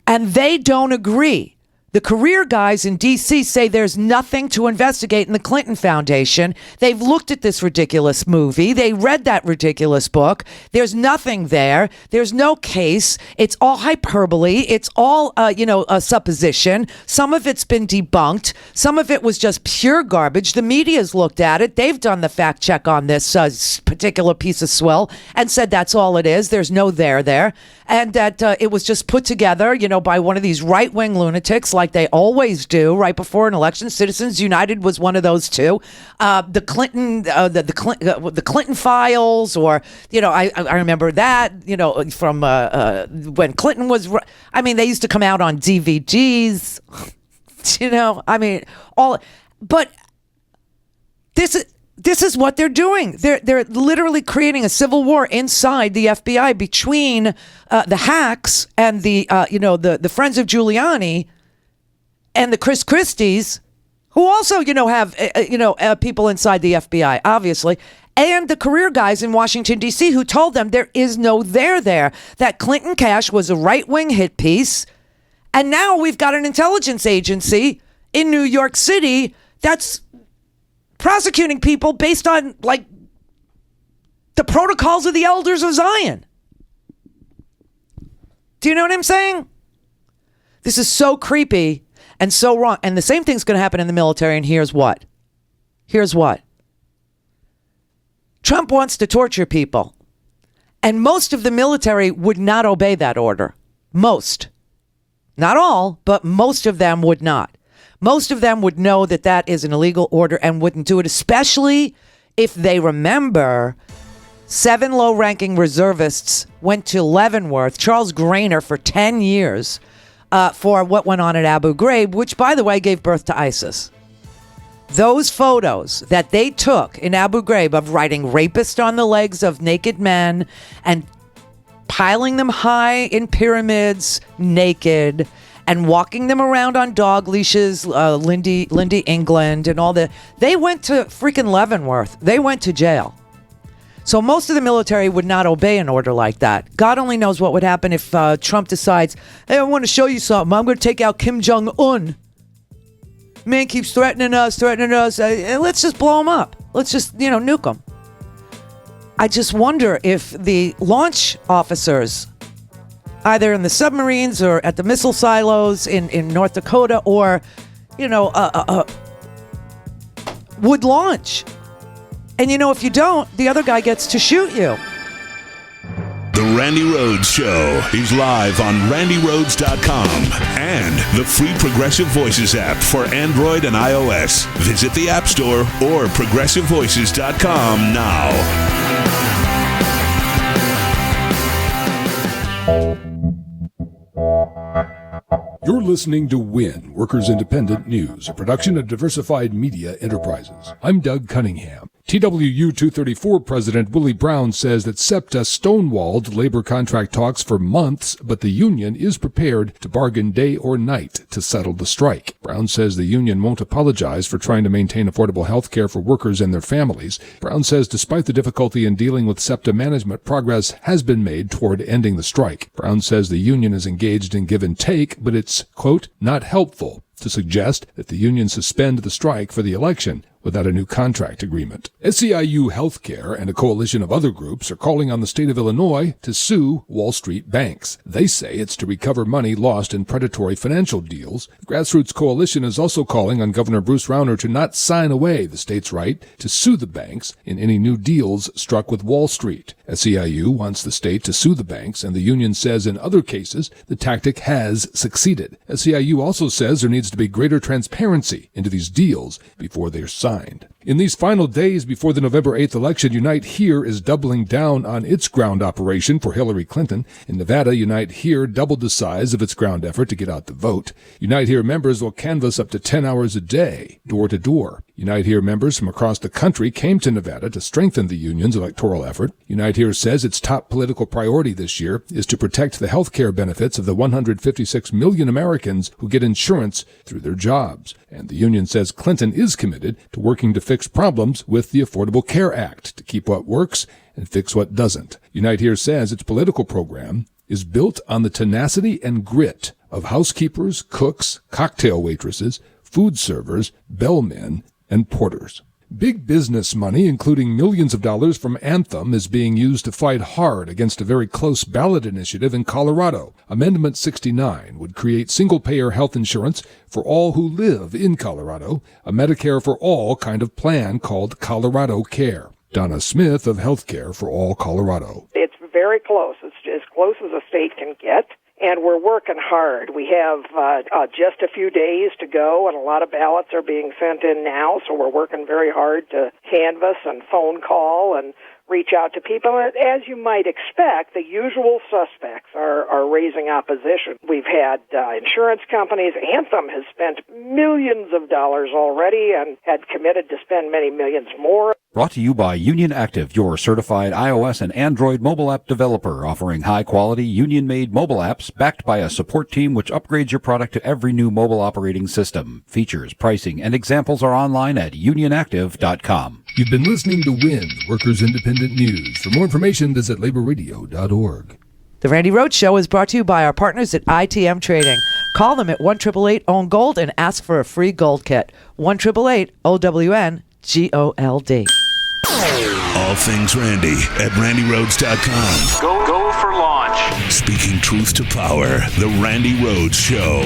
And they don't agree. The career guys in D.C. say there's nothing to investigate in the Clinton Foundation. They've looked at this ridiculous movie. They read that ridiculous book. There's nothing there. There's no case. It's all hyperbole. It's all, a supposition. Some of it's been debunked. Some of it was just pure garbage. The media's looked at it. They've done the fact check on this particular piece of swill and said that's all it is. There's no there. And that it was just put together, by one of these right-wing lunatics like like they always do right before an election. Citizens United was one of those too. The Clinton files, or I remember that from when Clinton was. I mean, they used to come out on DVDs. But this is what they're doing. They're literally creating a civil war inside the FBI between the hacks and the friends of Giuliani and the Chris Christies, who also have people inside the FBI, obviously, and the career guys in Washington D.C. who told them there is no there. That Clinton Cash was a right-wing hit piece, and now we've got an intelligence agency in New York City that's prosecuting people based on the protocols of the elders of Zion. Do you know what I'm saying? This is so creepy and so wrong. And the same thing's going to happen in the military. And here's what. Trump wants to torture people. And most of the military would not obey that order. Most. Not all, but most of them would not. Most of them would know that that is an illegal order and wouldn't do it, especially if they remember 7 low-ranking reservists went to Leavenworth, Charles Grainer, for 10 years for what went on at Abu Ghraib, which, by the way, gave birth to ISIS. Those photos that they took in Abu Ghraib of writing rapist on the legs of naked men and piling them high in pyramids naked and walking them around on dog leashes, Lindy England and all that. They went to freaking Leavenworth. They went to jail. So most of the military would not obey an order like that. God only knows what would happen if Trump decides, hey, I want to show you something. I'm going to take out Kim Jong-un. Man keeps threatening us. Let's just blow him up. Let's just, nuke him. I just wonder if the launch officers, either in the submarines or at the missile silos in North Dakota, or, would launch. And if you don't, the other guy gets to shoot you. The Randi Rhodes Show is live on RandiRhodes.com and the free Progressive Voices app for Android and iOS. Visit the App Store or ProgressiveVoices.com now. You're listening to WIN, Workers Independent News, a production of Diversified Media Enterprises. I'm Doug Cunningham. TWU 234 President Willie Brown says that SEPTA stonewalled labor contract talks for months, but the union is prepared to bargain day or night to settle the strike. Brown says the union won't apologize for trying to maintain affordable health care for workers and their families. Brown says despite the difficulty in dealing with SEPTA management, progress has been made toward ending the strike. Brown says the union is engaged in give and take, but it's, quote, not helpful to suggest that the union suspend the strike for the election without a new contract agreement. SEIU Healthcare and a coalition of other groups are calling on the state of Illinois to sue Wall Street banks. They say it's to recover money lost in predatory financial deals. The Grassroots Coalition is also calling on Governor Bruce Rauner to not sign away the state's right to sue the banks in any new deals struck with Wall Street. SEIU wants the state to sue the banks, and the union says in other cases the tactic has succeeded. SEIU also says there needs to be greater transparency into these deals before they're signed. In these final days before the November 8th election, Unite Here is doubling down on its ground operation for Hillary Clinton. In Nevada, Unite Here doubled the size of its ground effort to get out the vote. Unite Here members will canvass up to 10 hours a day, door to door. Unite Here members from across the country came to Nevada to strengthen the union's electoral effort. Unite Here says its top political priority this year is to protect the health care benefits of the 156 million Americans who get insurance through their jobs. And the union says Clinton is committed to working to fix problems with the Affordable Care Act, to keep what works and fix what doesn't. Unite Here says its political program is built on the tenacity and grit of housekeepers, cooks, cocktail waitresses, food servers, bellmen, and porters. Big business money, including millions of dollars from Anthem, is being used to fight hard against a very close ballot initiative in Colorado. Amendment 69 would create single-payer health insurance for all who live in Colorado, a Medicare for All kind of plan called Colorado Care. Donna Smith of Healthcare for All Colorado. It's very close. It's as close as a state can get. and we're working hard. We have just a few days to go, and a lot of ballots are being sent in now, so we're working very hard to canvass and phone call and reach out to people. As you might expect, the usual suspects are raising opposition. We've had insurance companies. Anthem has spent millions of dollars already and had committed to spend many millions more. Brought to you by Union Active, your certified iOS and Android mobile app developer, offering high-quality, union-made mobile apps backed by a support team which upgrades your product to every new mobile operating system. Features, pricing, and examples are online at unionactive.com. You've been listening to WIN, Workers Independent News. For more information, visit laborradio.org. The Randi Rhodes Show is brought to you by our partners at ITM Trading. Call them at 1-888-OWN-GOLD and ask for a free gold kit. 1-888-OWN-GOLD. All things Randi at RandiRhodes.com. Go for launch. Speaking truth to power, the Randi Rhodes Show.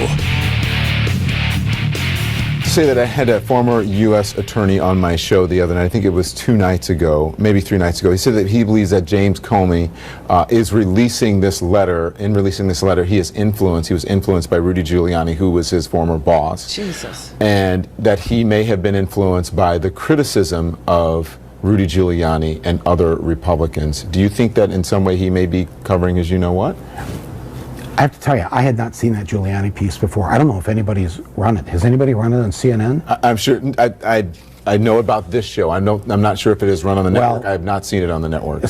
Say that I had a former U.S. attorney on my show the other night. I think it was 2 nights ago, maybe 3 nights ago. He said that he believes that James Comey is releasing this letter. In releasing this letter, he was influenced by Rudy Giuliani, who was his former boss. Jesus. And that he may have been influenced by the criticism of Rudy Giuliani and other Republicans. Do you think that in some way he may be covering his you-know-what? I have to tell you, I had not seen that Giuliani piece before. I don't know if anybody's run it. Has anybody run it on CNN? I'm sure. I know about this show. I'm not sure if it is run on the network. I have not seen it on the network.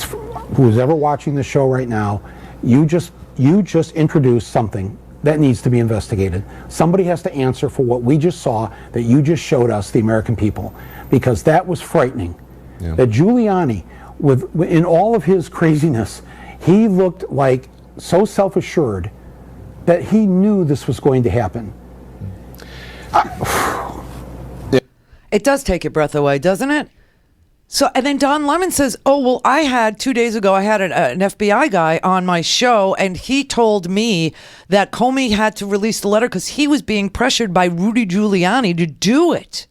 Who's ever watching the show right now, you just introduced something that needs to be investigated. Somebody has to answer for what we just saw that you just showed us, the American people, because that was frightening. Yeah. That Giuliani, in all of his craziness, he looked like so self-assured that he knew this was going to happen. It does take your breath away, doesn't it? So, and then Don Lemon says, oh, well, 2 days ago, I had an FBI guy on my show, and he told me that Comey had to release the letter because he was being pressured by Rudy Giuliani to do it.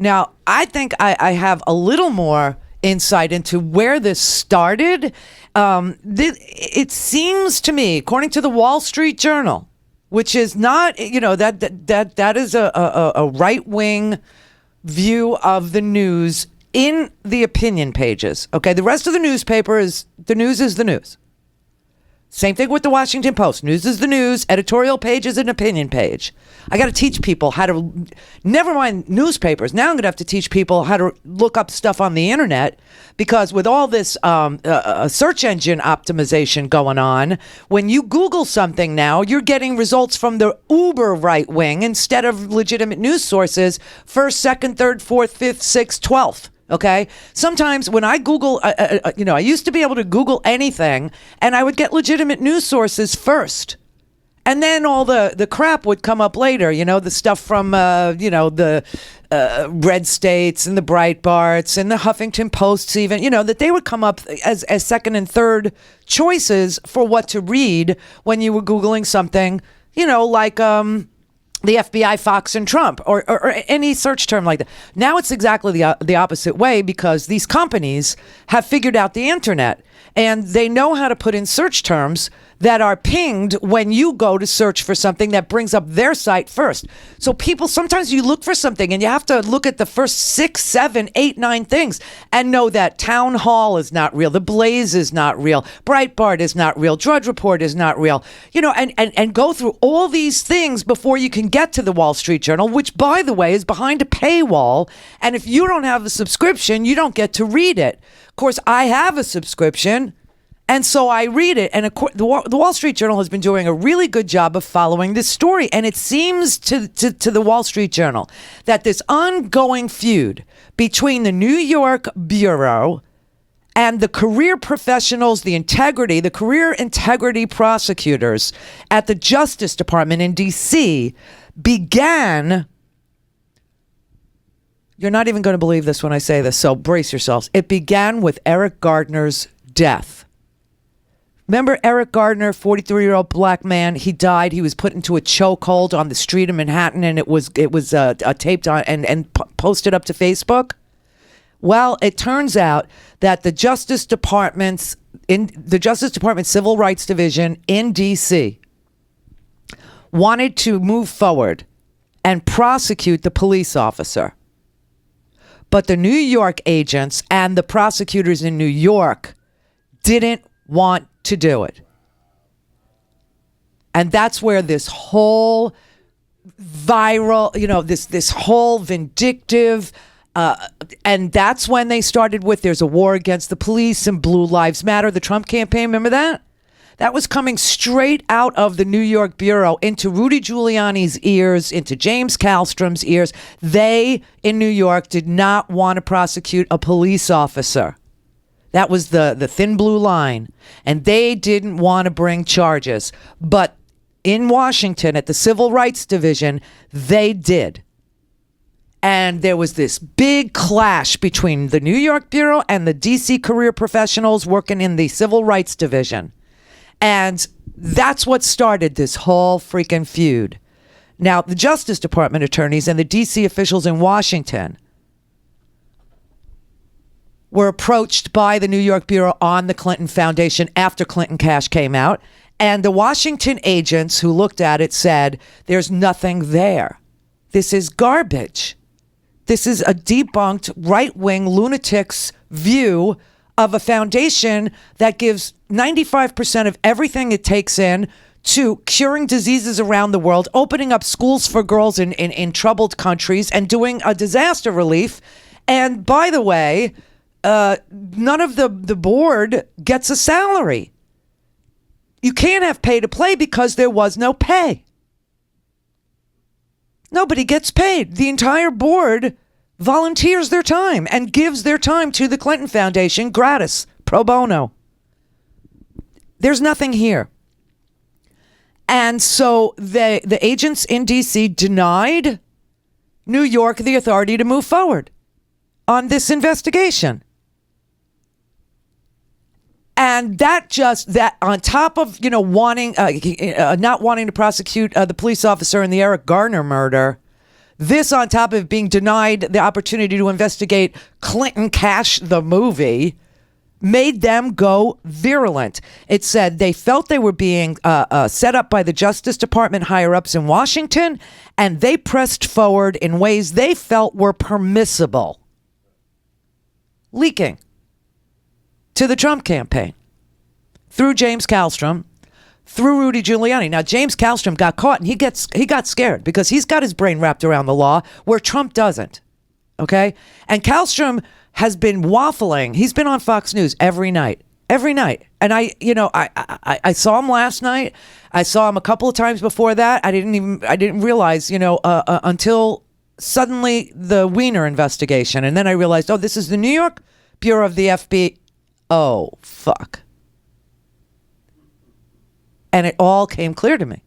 Now, I think I have a little more insight into where this started. It seems to me, according to the Wall Street Journal, which is not, that is a right-wing view of the news in the opinion pages. Okay, the rest of the newspaper is the news is the news. Same thing with the Washington Post. News is the news. Editorial page is an opinion page. I got to teach people how to, never mind newspapers. Now I'm going to have to teach people how to look up stuff on the internet, because with all this search engine optimization going on, when you Google something now, you're getting results from the uber right wing instead of legitimate news sources, first, second, third, fourth, fifth, sixth, 12th. Okay. Sometimes when I Google, I used to be able to Google anything and I would get legitimate news sources first. And then all the crap would come up later, the stuff from, the red states and the Breitbarts and the Huffington Posts even, that they would come up as second and third choices for what to read when you were Googling something, like, the FBI, Fox, and Trump, or any search term like that. Now it's exactly the opposite way, because these companies have figured out the internet and they know how to put in search terms that are pinged when you go to search for something that brings up their site first. So people, sometimes you look for something and you have to look at the first 6, 7, 8, 9 things and know that Town Hall is not real, The Blaze is not real, Breitbart is not real, Drudge Report is not real, and go through all these things before you can get to the Wall Street Journal, which, by the way, is behind a paywall. And if you don't have a subscription, you don't get to read it. Of course, I have a subscription, and so I read it. And the Wall Street Journal has been doing a really good job of following this story. And it seems to the Wall Street Journal that this ongoing feud between the New York Bureau and the career professionals, the career integrity prosecutors at the Justice Department in D.C. began. You're not even going to believe this when I say this, so brace yourselves. It began with Eric Gardner's death. Remember Eric Gardner, 43-year-old black man? He died. He was put into a chokehold on the street in Manhattan, and it was taped on and posted up to Facebook. Well, it turns out that the Justice Department Civil Rights Division in D.C., wanted to move forward and prosecute the police officer. But the New York agents and the prosecutors in New York didn't want to do it. And that's where this whole viral, this whole vindictive, and that's when they started with there's a war against the police and Blue Lives Matter, the Trump campaign. Remember that? That was coming straight out of the New York Bureau into Rudy Giuliani's ears, into James Kallstrom's ears. They, in New York, did not want to prosecute a police officer. That was the thin blue line. And they didn't want to bring charges. But in Washington, at the Civil Rights Division, they did. And there was this big clash between the New York Bureau and the D.C. career professionals working in the Civil Rights Division. And that's what started this whole freaking feud. Now, the Justice Department attorneys and the D.C. officials in Washington were approached by the New York Bureau on the Clinton Foundation after Clinton Cash came out. And the Washington agents who looked at it said, there's nothing there. This is garbage. This is a debunked right-wing lunatic's view of a foundation that gives 95% of everything it takes in to curing diseases around the world, opening up schools for girls in troubled countries, and doing a disaster relief. And by the way, none of the board gets a salary. You can't have pay to play because there was no pay. Nobody gets paid. The entire board volunteers their time and gives their time to the Clinton Foundation gratis, pro bono. There's nothing here. And so the agents in D.C. denied New York the authority to move forward on this investigation. And that on top of, wanting, not wanting to prosecute the police officer in the Eric Garner murder, this on top of being denied the opportunity to investigate Clinton Cash, the movie, made them go virulent. It said they felt they were being set up by the Justice Department higher-ups in Washington, and they pressed forward in ways they felt were permissible. Leaking to the Trump campaign through James Kallstrom, through Rudy Giuliani. Now, James Kallstrom got caught, and he got scared because he's got his brain wrapped around the law where Trump doesn't. Okay? And Kallstrom has been waffling. He's been on Fox News every night. And I saw him last night. I saw him a couple of times before that. I didn't realize, until suddenly the Weiner investigation. And then I realized, this is the New York Bureau of the FBI. Oh, fuck. And it all came clear to me.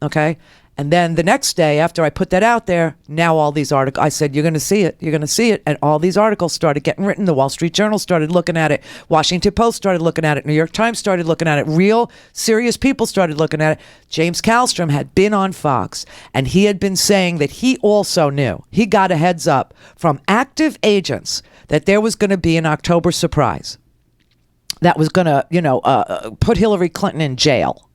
Okay? And then the next day after I put that out there, now all these articles, I said, you're going to see it. You're going to see it. And all these articles started getting written. The Wall Street Journal started looking at it. Washington Post started looking at it. New York Times started looking at it. Real serious people started looking at it. James Kallstrom had been on Fox, and he had been saying that he also knew. He got a heads up from active agents that there was going to be an October surprise that was going to, put Hillary Clinton in jail.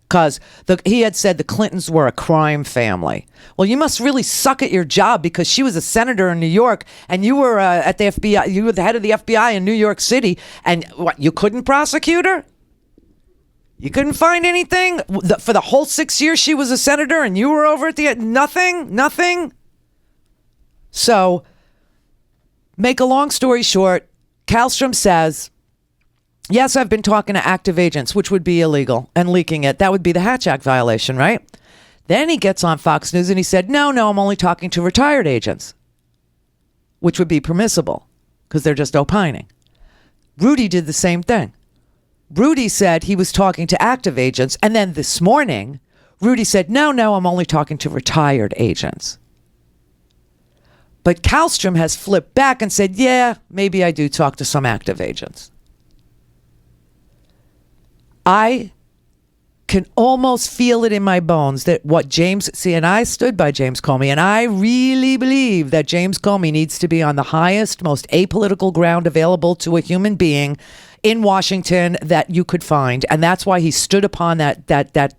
Because he had said the Clintons were a crime family. Well, you must really suck at your job because she was a senator in New York and you were at the FBI. You were the head of the FBI in New York City. And what, you couldn't prosecute her? You couldn't find anything? For the whole 6 years she was a senator and you were over at the... Nothing? So, make a long story short, Kallstrom says... Yes, I've been talking to active agents, which would be illegal, and leaking it. That would be the Hatch Act violation, right? Then he gets on Fox News and he said, no, I'm only talking to retired agents, which would be permissible because they're just opining. Rudy did the same thing. Rudy said he was talking to active agents. And then this morning, Rudy said, no, I'm only talking to retired agents. But Kallstrom has flipped back and said, yeah, maybe I do talk to some active agents. I can almost feel it in my bones that and I stood by James Comey, and I really believe that James Comey needs to be on the highest, most apolitical ground available to a human being in Washington that you could find. And that's why he stood upon that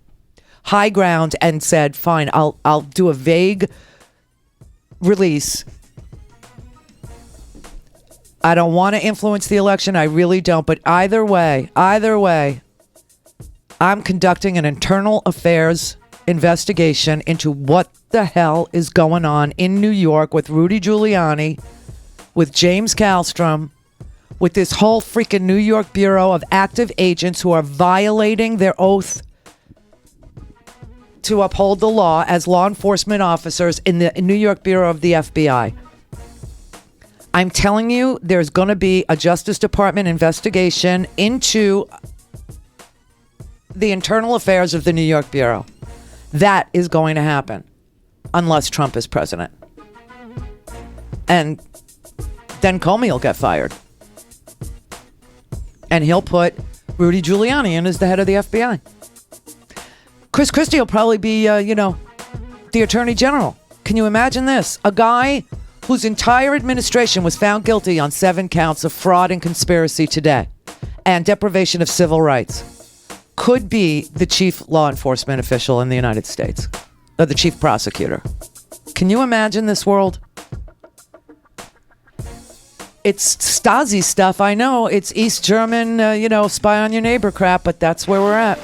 high ground and said, fine, I'll do a vague release. I don't want to influence the election. I really don't. But either way, I'm conducting an internal affairs investigation into what the hell is going on in New York with Rudy Giuliani, with James Kallstrom, with this whole freaking New York Bureau of active agents who are violating their oath to uphold the law as law enforcement officers in the New York Bureau of the FBI. I'm telling you, there's going to be a Justice Department investigation into the internal affairs of the New York Bureau. That is going to happen unless Trump is president. And then Comey will get fired. And he'll put Rudy Giuliani in as the head of the FBI. Chris Christie will probably be, the Attorney General. Can you imagine this? A guy whose entire administration was found guilty on 7 counts of fraud and conspiracy today and deprivation of civil rights could be the chief law enforcement official in the United States, or the chief prosecutor. Can you imagine this world? It's Stasi stuff, I know. It's East German, spy on your neighbor crap, but that's where we're at.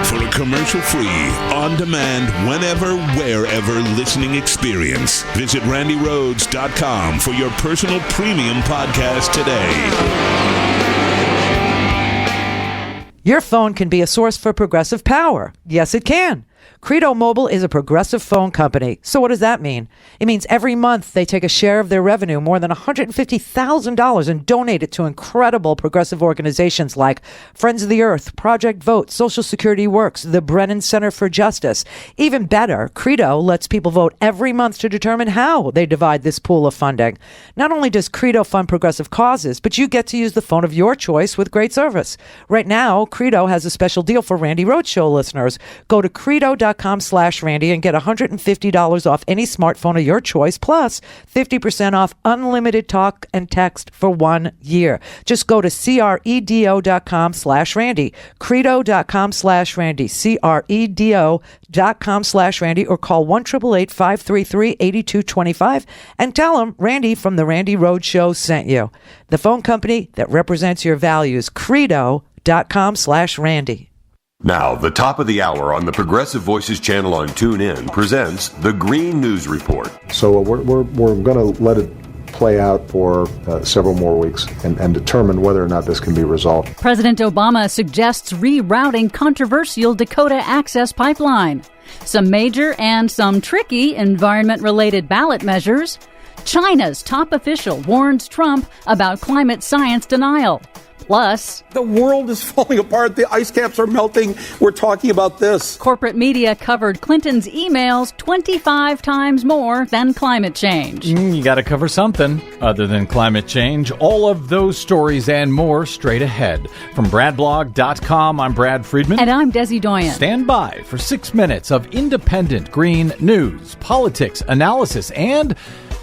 For a commercial-free, on-demand, whenever, wherever listening experience, visit RandiRhodes.com for your personal premium podcast today. Your phone can be a source for progressive power. Yes, it can. Credo Mobile is a progressive phone company. So what does that mean? It means every month they take a share of their revenue, more than $150,000, and donate it to incredible progressive organizations like Friends of the Earth, Project Vote, Social Security Works, the Brennan Center for Justice. Even better, Credo lets people vote every month to determine how they divide this pool of funding. Not only does Credo fund progressive causes, but you get to use the phone of your choice with great service. Right now, Credo has a special deal for Randi Rhodes Show listeners. Go to credo.com/Randy and get $150 off any smartphone of your choice, plus 50% off unlimited talk and text for 1 year. Just go to credo.com/Randy, credo.com/Randy, credo.com/Randy, or call 1-888-533-8225 and tell them Randy from the Randi Rhodes Show sent you. The phone company that represents your values, credo.com/Randy. Now, the top of the hour on the Progressive Voices channel on TuneIn presents the Green News Report. So we're going to let it play out for several more weeks and determine whether or not this can be resolved. President Obama suggests rerouting controversial Dakota Access Pipeline. Some major and some tricky environment-related ballot measures. China's top official warns Trump about climate science denial. Plus, the world is falling apart. The ice caps are melting. We're talking about this. Corporate media covered Clinton's emails 25 times more than climate change. You got to cover something other than climate change. All of those stories and more straight ahead. From BradBlog.com, I'm Brad Friedman. And I'm Desi Doyen. Stand by for 6 minutes of independent green news, politics, analysis, and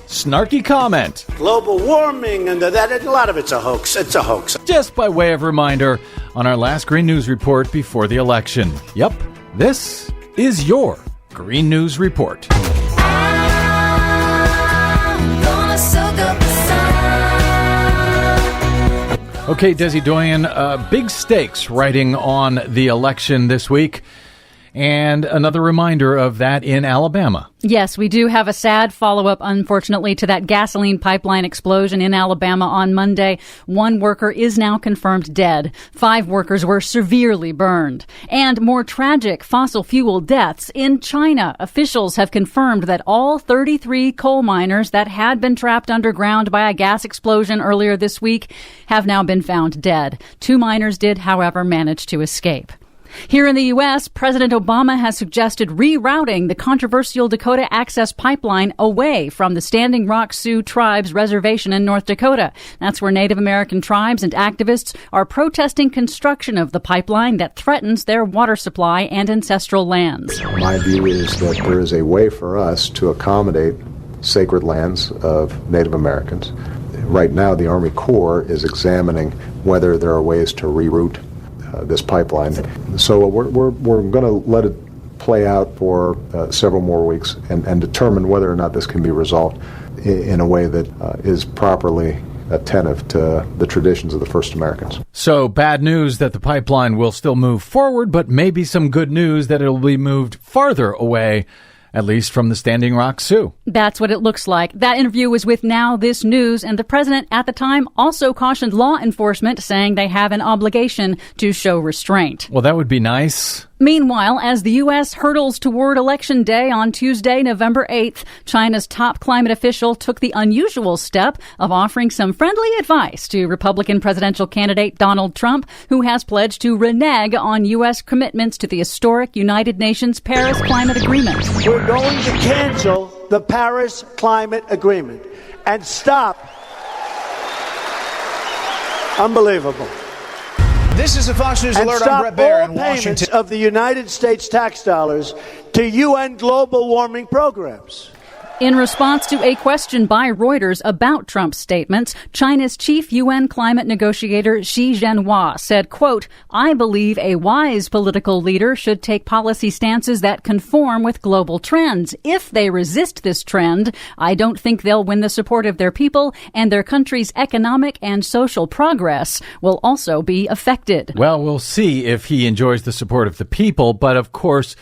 snarky comment. Global warming and that, a lot of it's a hoax. It's a hoax. Just by way of reminder on our last Green News Report before the election. Yep, this is your Green News Report. Okay, Desi Doyen, big stakes riding on the election this week. And another reminder of that in Alabama. Yes, we do have a sad follow-up, unfortunately, to that gasoline pipeline explosion in Alabama on Monday. 1 worker is now confirmed dead. 5 workers were severely burned. And more tragic fossil fuel deaths in China. Officials have confirmed that all 33 coal miners that had been trapped underground by a gas explosion earlier this week have now been found dead. 2 miners did, however, manage to escape. Here in the U.S., President Obama has suggested rerouting the controversial Dakota Access Pipeline away from the Standing Rock Sioux Tribes Reservation in North Dakota. That's where Native American tribes and activists are protesting construction of the pipeline that threatens their water supply and ancestral lands. My view is that there is a way for us to accommodate sacred lands of Native Americans. Right now, the Army Corps is examining whether there are ways to reroute this pipeline. So we're going to let it play out for several more weeks and determine whether or not this can be resolved in a way that is properly attentive to the traditions of the first Americans. So bad news that the pipeline will still move forward, but maybe some good news that it'll be moved farther away, at least from the Standing Rock Sioux. That's what it looks like. That interview was with Now This News, and the president at the time also cautioned law enforcement, saying they have an obligation to show restraint. Well, that would be nice. Meanwhile, as the U.S. hurtles toward Election Day on Tuesday, November 8th, China's top climate official took the unusual step of offering some friendly advice to Republican presidential candidate Donald Trump, who has pledged to renege on U.S. commitments to the historic United Nations Paris Climate Agreement. We're going to cancel the Paris Climate Agreement and stop. Unbelievable. This is a Fox News and Alert. stop I'm Brett Baer in all payments Washington. of the United States tax dollars to UN global warming programs. In response to a question by Reuters about Trump's statements, China's chief UN climate negotiator Xi Zhenhua said, quote, "I believe a wise political leader should take policy stances that conform with global trends. If they resist this trend, I don't think they'll win the support of their people, and their country's economic and social progress will also be affected." Well, we'll see if he enjoys the support of the people, but of course,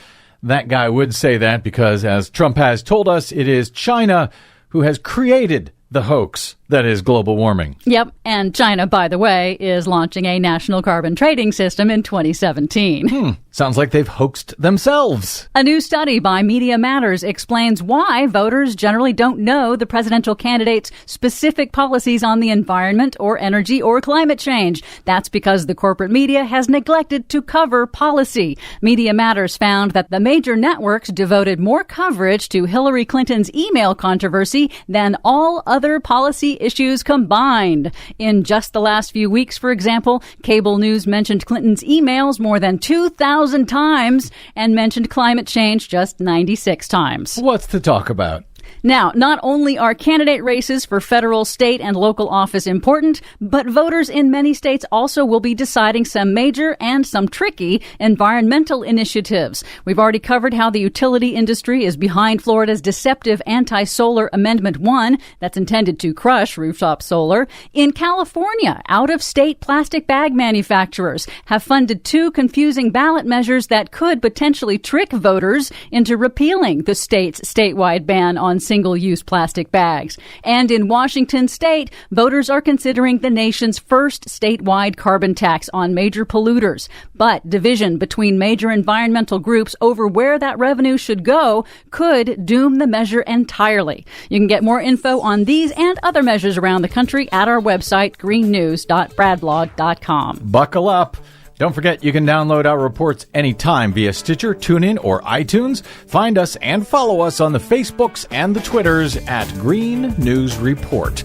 that guy would say that because, as Trump has told us, it is China who has created the hoax that is global warming. Yep, and China, by the way, is launching a national carbon trading system in 2017. Sounds like they've hoaxed themselves. A new study by Media Matters explains why voters generally don't know the presidential candidate's specific policies on the environment or energy or climate change. That's because the corporate media has neglected to cover policy. Media Matters found that the major networks devoted more coverage to Hillary Clinton's email controversy than all other policy issues combined. In just the last few weeks, for example, cable news mentioned Clinton's emails more than 2,000 times and mentioned climate change just 96 times. What's to talk about? Now, not only are candidate races for federal, state, and local office important, but voters in many states also will be deciding some major and some tricky environmental initiatives. We've already covered how the utility industry is behind Florida's deceptive anti-solar Amendment 1 that's intended to crush rooftop solar. In California, out-of-state plastic bag manufacturers have funded two confusing ballot measures that could potentially trick voters into repealing the state's statewide ban on single-use plastic bags. And in Washington state, voters are considering the nation's first statewide carbon tax on major polluters. But division between major environmental groups over where that revenue should go could doom the measure entirely. You can get more info on these and other measures around the country at our website, greennews.bradblog.com. Buckle up. Don't forget, you can download our reports anytime via Stitcher, TuneIn, or iTunes. Find us and follow us on the Facebooks and the Twitters at Green News Report.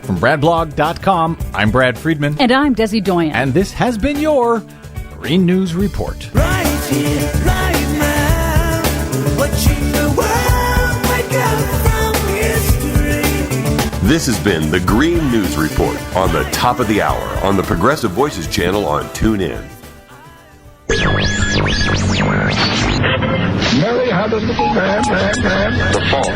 From BradBlog.com, I'm Brad Friedman. And I'm Desi Doyen. And this has been your Green News Report. Right here, right now, watching the world wake up from history. This has been the Green News Report on the top of the hour on the Progressive Voices channel on TuneIn. Mary had a little man. The fault.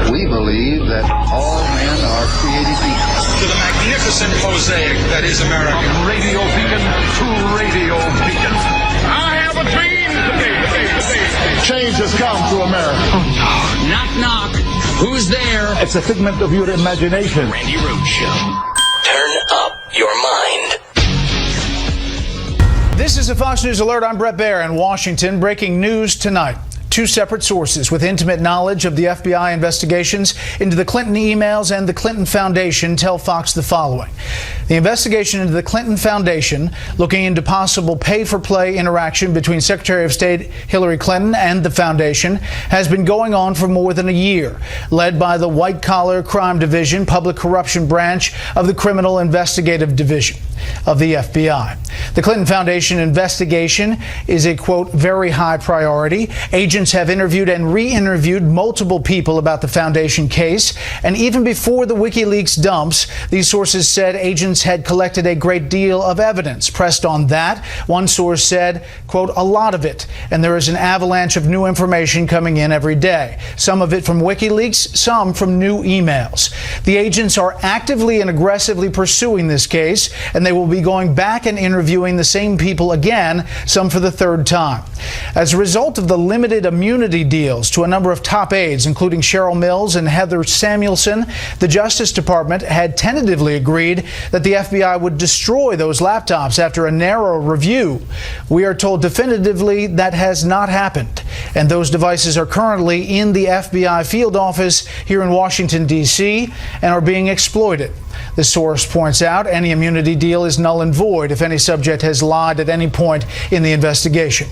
We believe that all men are created equal. To the magnificent mosaic that is America. From radio beacon to radio beacon. I have a dream today. Change has come to America. Knock, knock. Who's there? It's a figment of your imagination. Randi Rhodes Show. Turn up your mind. This is a Fox News Alert. I'm Brett Baer in Washington. Breaking news tonight. Two separate sources with intimate knowledge of the FBI investigations into the Clinton emails and the Clinton Foundation tell Fox the following. The investigation into the Clinton Foundation, looking into possible pay-for-play interaction between Secretary of State Hillary Clinton and the foundation, has been going on for more than a year, led by the White Collar Crime Division, Public Corruption Branch of the Criminal Investigative Division. of the FBI. The Clinton Foundation investigation is a, quote, very high priority. Agents have interviewed and re-interviewed multiple people about the foundation case. And even before the WikiLeaks dumps, these sources said agents had collected a great deal of evidence. Pressed on that, one source said, quote, a lot of it. And there is an avalanche of new information coming in every day. Some of it from WikiLeaks, some from new emails. The agents are actively and aggressively pursuing this case, and they will be going back and interviewing the same people again, some for the third time. As a result of the limited immunity deals to a number of top aides, including Cheryl Mills and Heather Samuelson, the Justice Department had tentatively agreed that the FBI would destroy those laptops after a narrow review. We are told definitively that has not happened, and those devices are currently in the FBI field office here in Washington, D.C., and are being exploited. The source points out any immunity deal is null and void if any subject has lied at any point in the investigation.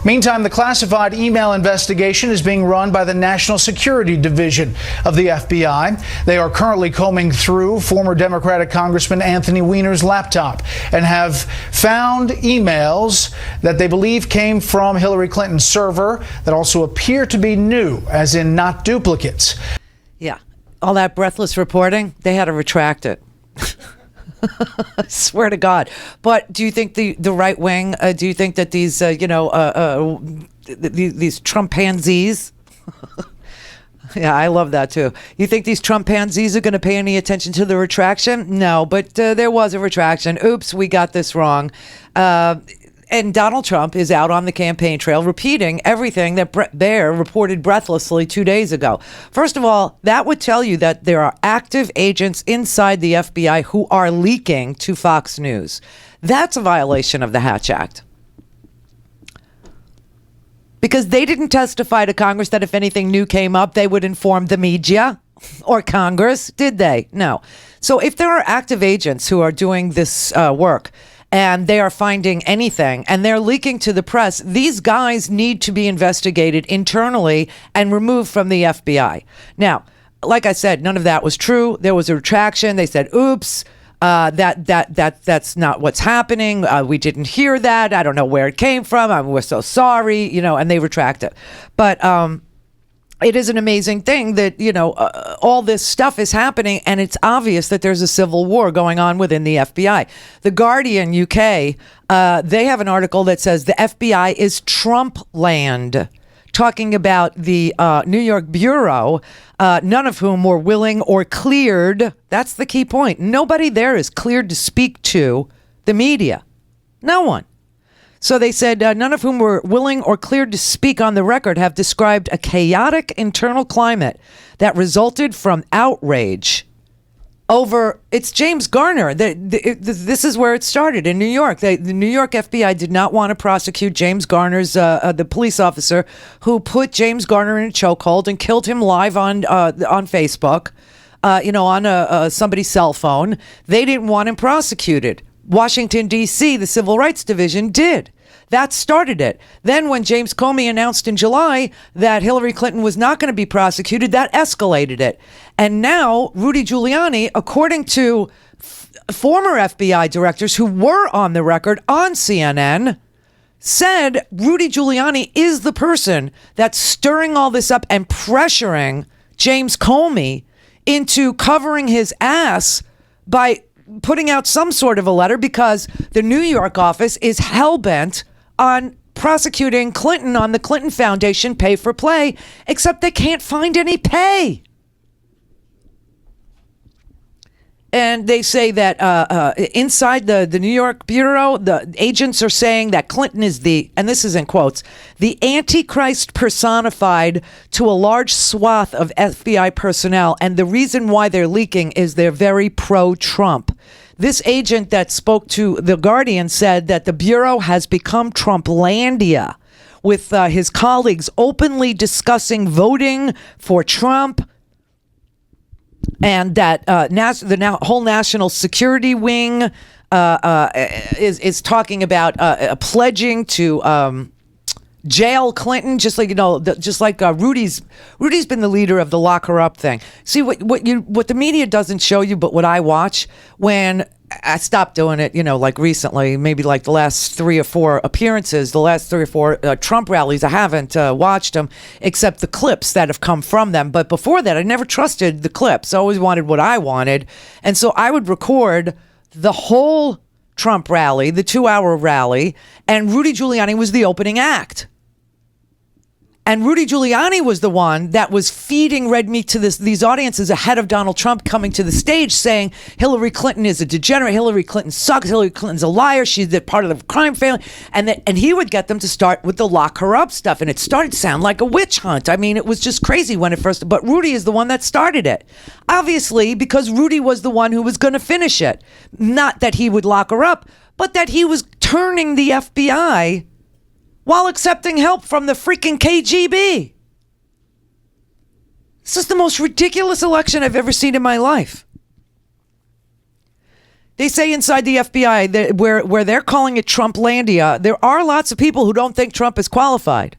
Meantime, the classified email investigation is being run by the National Security Division of the FBI. They are currently combing through former Democratic Congressman Anthony Weiner's laptop and have found emails that they believe came from Hillary Clinton's server that also appear to be new, as in not duplicates. Yeah. All that breathless reporting, they had to retract it. I swear to God. But do you think the right wing, do you think that these, these Trump pansies, yeah, I love that too. You think these Trump pansies are going to pay any attention to the retraction? No, but there was a retraction. Oops, we got this wrong. And Donald Trump is out on the campaign trail repeating everything that Brett Baier reported breathlessly 2 days ago. First of all, that would tell you that there are active agents inside the FBI who are leaking to Fox News. That's a violation of the Hatch Act. Because they didn't testify to Congress that if anything new came up, they would inform the media or Congress, did they? No. So if there are active agents who are doing this work, and they are finding anything, and they're leaking to the press, these guys need to be investigated internally and removed from the FBI. Now, like I said, none of that was true. There was a retraction. They said, oops, that's not what's happening. We didn't hear that. I don't know where it came from. We're so sorry, and they retract it. But it is an amazing thing that, all this stuff is happening, and it's obvious that there's a civil war going on within the FBI. The Guardian UK, they have an article that says the FBI is Trumpland, talking about the New York Bureau, none of whom were willing or cleared. That's the key point. Nobody there is cleared to speak to the media. No one. So they said none of whom were willing or cleared to speak on the record have described a chaotic internal climate that resulted from outrage over, it's James Garner. This is where it started in New York. The New York FBI did not want to prosecute James Garner's, the police officer who put James Garner in a chokehold and killed him live on Facebook, on somebody's cell phone. They didn't want him prosecuted. Washington, D.C., the Civil Rights Division did. That started it. Then when James Comey announced in July that Hillary Clinton was not going to be prosecuted, that escalated it. And now Rudy Giuliani, according to former FBI directors who were on the record on CNN, said Rudy Giuliani is the person that's stirring all this up and pressuring James Comey into covering his ass by putting out some sort of a letter, because the New York office is hell-bent on prosecuting Clinton on the Clinton Foundation pay for play, except they can't find any pay. And they say that inside the New York Bureau, the agents are saying that Clinton is and this is in quotes, the Antichrist personified to a large swath of FBI personnel. And the reason why they're leaking is they're very pro-Trump. This agent that spoke to The Guardian said that the Bureau has become Trumplandia, with his colleagues openly discussing voting for Trump. And that the whole national security wing is talking about pledging to jail Clinton, just like Rudy's been the leader of the lock her up thing. See what the media doesn't show you, but what I watch, when I stopped doing it, like recently, maybe like the last 3 or 4 appearances, the last 3 or 4 Trump rallies. I haven't watched them except the clips that have come from them. But before that, I never trusted the clips. I always wanted what I wanted. And so I would record the whole Trump rally, the 2-hour rally, and Rudy Giuliani was the opening act. And Rudy Giuliani was the one that was feeding red meat to these audiences ahead of Donald Trump coming to the stage saying Hillary Clinton is a degenerate, Hillary Clinton sucks, Hillary Clinton's a liar, she's part of the crime family. And he would get them to start with the lock her up stuff. And it started to sound like a witch hunt. I mean, it was just crazy when it first, but Rudy is the one that started it. Obviously, because Rudy was the one who was going to finish it. Not that he would lock her up, but that he was turning the FBI while accepting help from the freaking KGB. This is the most ridiculous election I've ever seen in my life. They say inside the FBI that where they're calling it Trumplandia, there are lots of people who don't think Trump is qualified.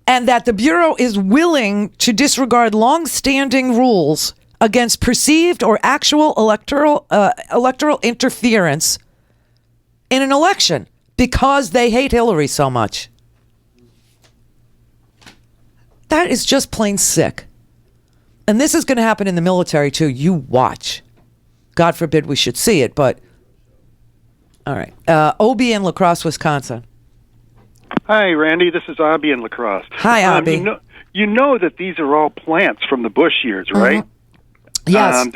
And that the Bureau is willing to disregard long-standing rules against perceived or actual electoral interference in an election because they hate Hillary so much. That is just plain sick. And this is going to happen in the military too. You watch. God forbid we should see it, but all right. Obie in La Crosse, Wisconsin. Hi, Randy. This is Abby in La Crosse. Hi, Abby. You know that these are all plants from the Bush years, right? Yes.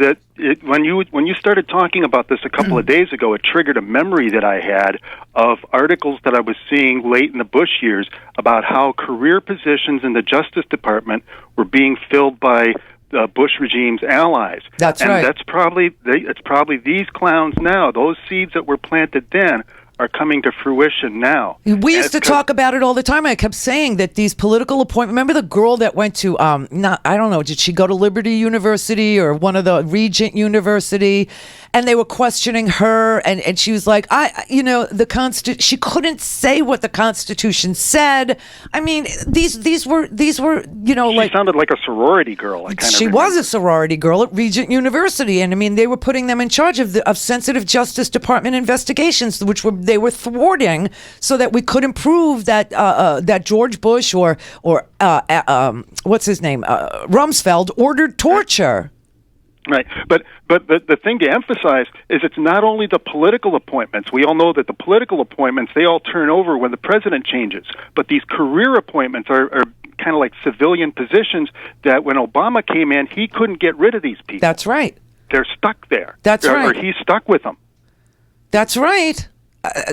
When you started talking about this a couple of days ago, it triggered a memory that I had of articles that I was seeing late in the Bush years about how career positions in the Justice Department were being filled by the Bush regime's allies. That's right. And it's probably these clowns now. Those seeds that were planted then are coming to fruition now. We used to talk about it all the time. I kept saying that these political appointments, remember the girl that went to, I don't know, did she go to Liberty University or one of the Regent University? And they were questioning her, and she was like, she couldn't say what the Constitution said. I mean, these were, she sounded like a sorority girl. She was a sorority girl at Regent University, and I mean, they were putting them in charge of sensitive Justice Department investigations, which they were thwarting, so that we couldn't prove that that George Bush or what's his name, Rumsfeld ordered torture. Right, but the thing to emphasize is it's not only the political appointments. We all know that the political appointments, they all turn over when the president changes. But these career appointments are kind of like civilian positions that when Obama came in, he couldn't get rid of these people. That's right. They're stuck there. That's right. Or he's stuck with them. That's right.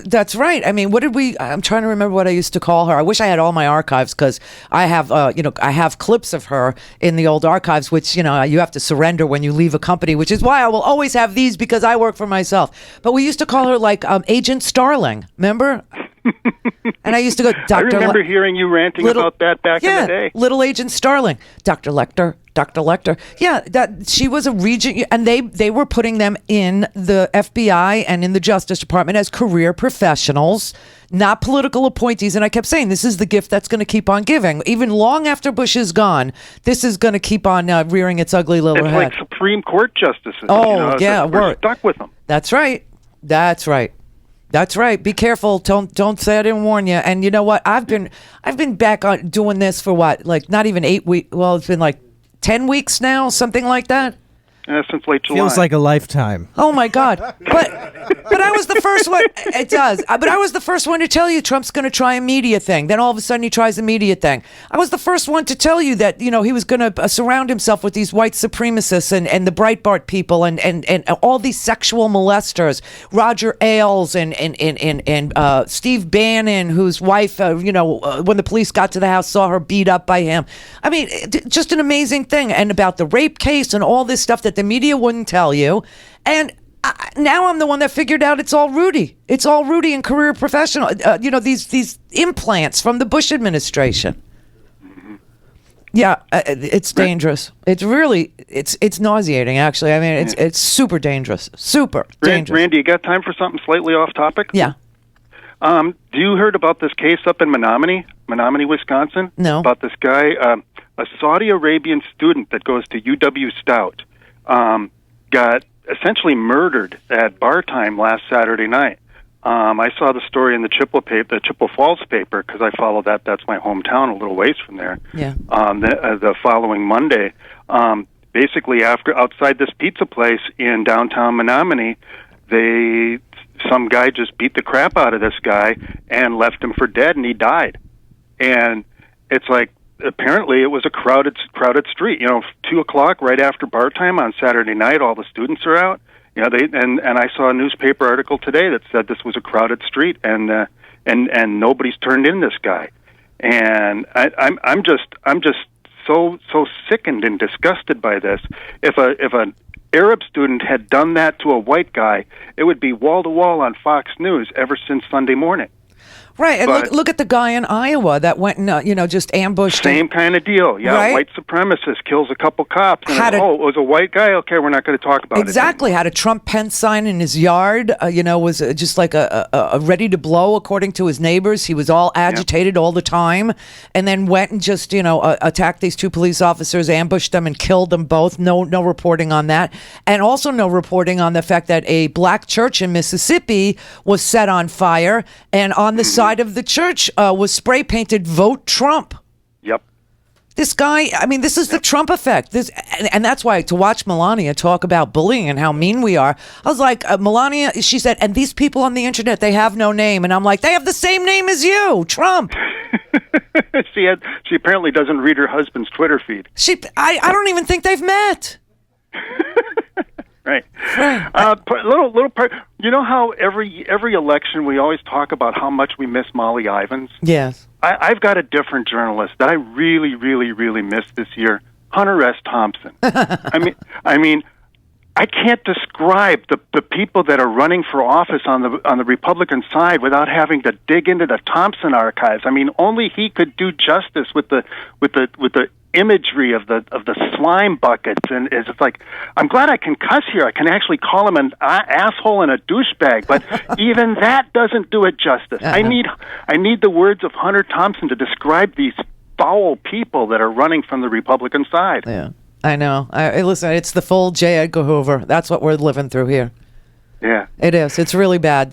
That's right. I mean, I'm trying to remember what I used to call her. I wish I had all my archives because I have, I have clips of her in the old archives, which, you have to surrender when you leave a company, which is why I will always have these because I work for myself. But we used to call her like Agent Starling, remember? And I used to go, Dr. I remember hearing you ranting about that back in the day. Little Agent Starling, Dr. Lecter. Yeah, that she was a regent, and they were putting them in the FBI and in the Justice Department as career professionals, not political appointees. And I kept saying, this is the gift that's going to keep on giving. Even long after Bush is gone, this is going to keep on rearing its ugly little head. It's like Supreme Court justices. Oh, yeah. We're stuck with them. That's right. Be careful. Don't say I didn't warn you. And you know what? I've been back on doing this for what? Like not even 8 weeks. Well, it's been like 10 weeks now, something like that. Since late July. Feels like a lifetime. Oh my God! But I was the first one. It does. But I was the first one to tell you Trump's going to try a media thing. Then all of a sudden he tries a media thing. I was the first one to tell you that he was going to surround himself with these white supremacists and the Breitbart people and all these sexual molesters. Roger Ailes and Steve Bannon, whose wife, when the police got to the house, saw her beat up by him. I mean, just an amazing thing. And about the rape case and all this stuff that the media wouldn't tell you. And now I'm the one that figured out it's all Rudy. It's all Rudy and career professional. These implants from the Bush administration. Yeah, it's dangerous. It's really, it's nauseating, actually. I mean, it's super dangerous. Super dangerous. Randy, you got time for something slightly off topic? Yeah. Do you heard about this case up in Menominee, Wisconsin? No. About this guy, a Saudi Arabian student that goes to UW Stout. got essentially murdered at bar time last Saturday night. I saw the story in the Chippewa Falls paper, because I follow that. That's my hometown, a little ways from there. Yeah. The following Monday, basically outside this pizza place in downtown Menominee, some guy just beat the crap out of this guy and left him for dead, and he died. And it's like, apparently it was a crowded street. 2:00 right after bar time on Saturday night, all the students are out. And I saw a newspaper article today that said this was a crowded street, and nobody's turned in this guy. And I'm just so sickened and disgusted by this. If an Arab student had done that to a white guy, it would be wall to wall on Fox News ever since Sunday morning. Right, and look at the guy in Iowa that went and just ambushed. Same kind of deal. Yeah, right? White supremacist kills a couple cops. And it was a white guy? Okay, we're not going to talk about it. Exactly. Had a Trump Pence sign in his yard, was just like a ready to blow, according to his neighbors. He was all agitated all the time, and then went and just, attacked these two police officers, ambushed them, and killed them both. No reporting on that. And also no reporting on the fact that a black church in Mississippi was set on fire, and on the side of the church was spray painted "Vote Trump." Yep. This guy, this is the Trump effect. And that's why, to watch Melania talk about bullying and how mean we are, I was like, Melania, she said, and these people on the internet, they have no name. And I'm like, they have the same name as you, Trump. She apparently doesn't read her husband's Twitter feed. I don't even think they've met. Right. Little part. You know how every election we always talk about how much we miss Molly Ivins? Yes. I've got a different journalist that I really, really, really miss this year, Hunter S. Thompson. I mean, I can't describe the people that are running for office on the Republican side without having to dig into the Thompson archives. I mean, only he could do justice with the imagery of the slime buckets, and it's like, I'm glad I can cuss here. I can actually call him an asshole and a douchebag, but even that doesn't do it justice. I need the words of Hunter Thompson to describe these foul people that are running from the Republican side. Yeah, I know. Listen, it's the full J. Edgar Hoover. That's what we're living through here. Yeah. It is. It's really bad.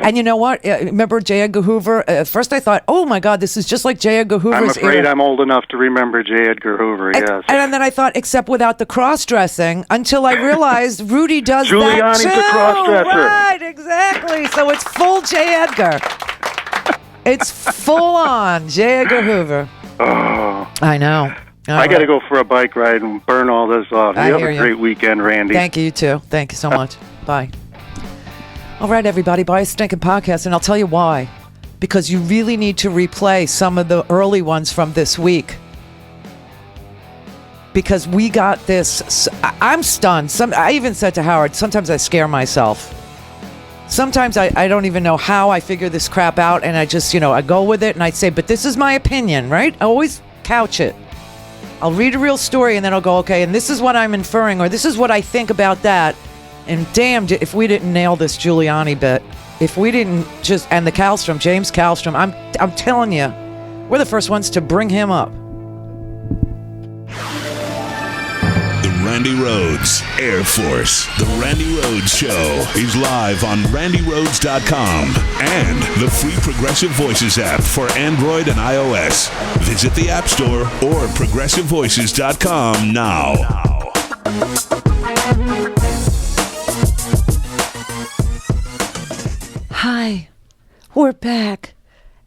And you know what? Remember J. Edgar Hoover? At first I thought, oh my God, this is just like J. Edgar Hoover's I'm afraid I'm old enough to remember J. Edgar Hoover, yes. And then I thought, except without the cross-dressing, until I realized Rudy does Giuliani's that too. a cross-dresser. Right, exactly. So it's full J. Edgar. It's full on J. Edgar Hoover. Oh. I know. I got to go for a bike ride and burn all this off. You have a great weekend, Randy. Thank you, too. Thank you so much. Bye. All right, everybody, buy a stinking podcast, and I'll tell you why. Because you really need to replay some of the early ones from this week. Because we got this. I'm stunned. I even said to Howard, sometimes I scare myself. Sometimes I don't even know how I figure this crap out, and I just, I go with it, and I say, but this is my opinion, right? I always couch it. I'll read a real story, and then I'll go, okay, and this is what I'm inferring, or this is what I think about that. And damned if we didn't nail this Giuliani bit. If we didn't and the Kallstrom, James Kallstrom, I'm telling you, we're the first ones to bring him up. The Randi Rhodes Air Force. The Randi Rhodes Show is live on RandiRhodes.com and the free Progressive Voices app for Android and iOS. Visit the App Store or ProgressiveVoices.com now. Hi, we're back,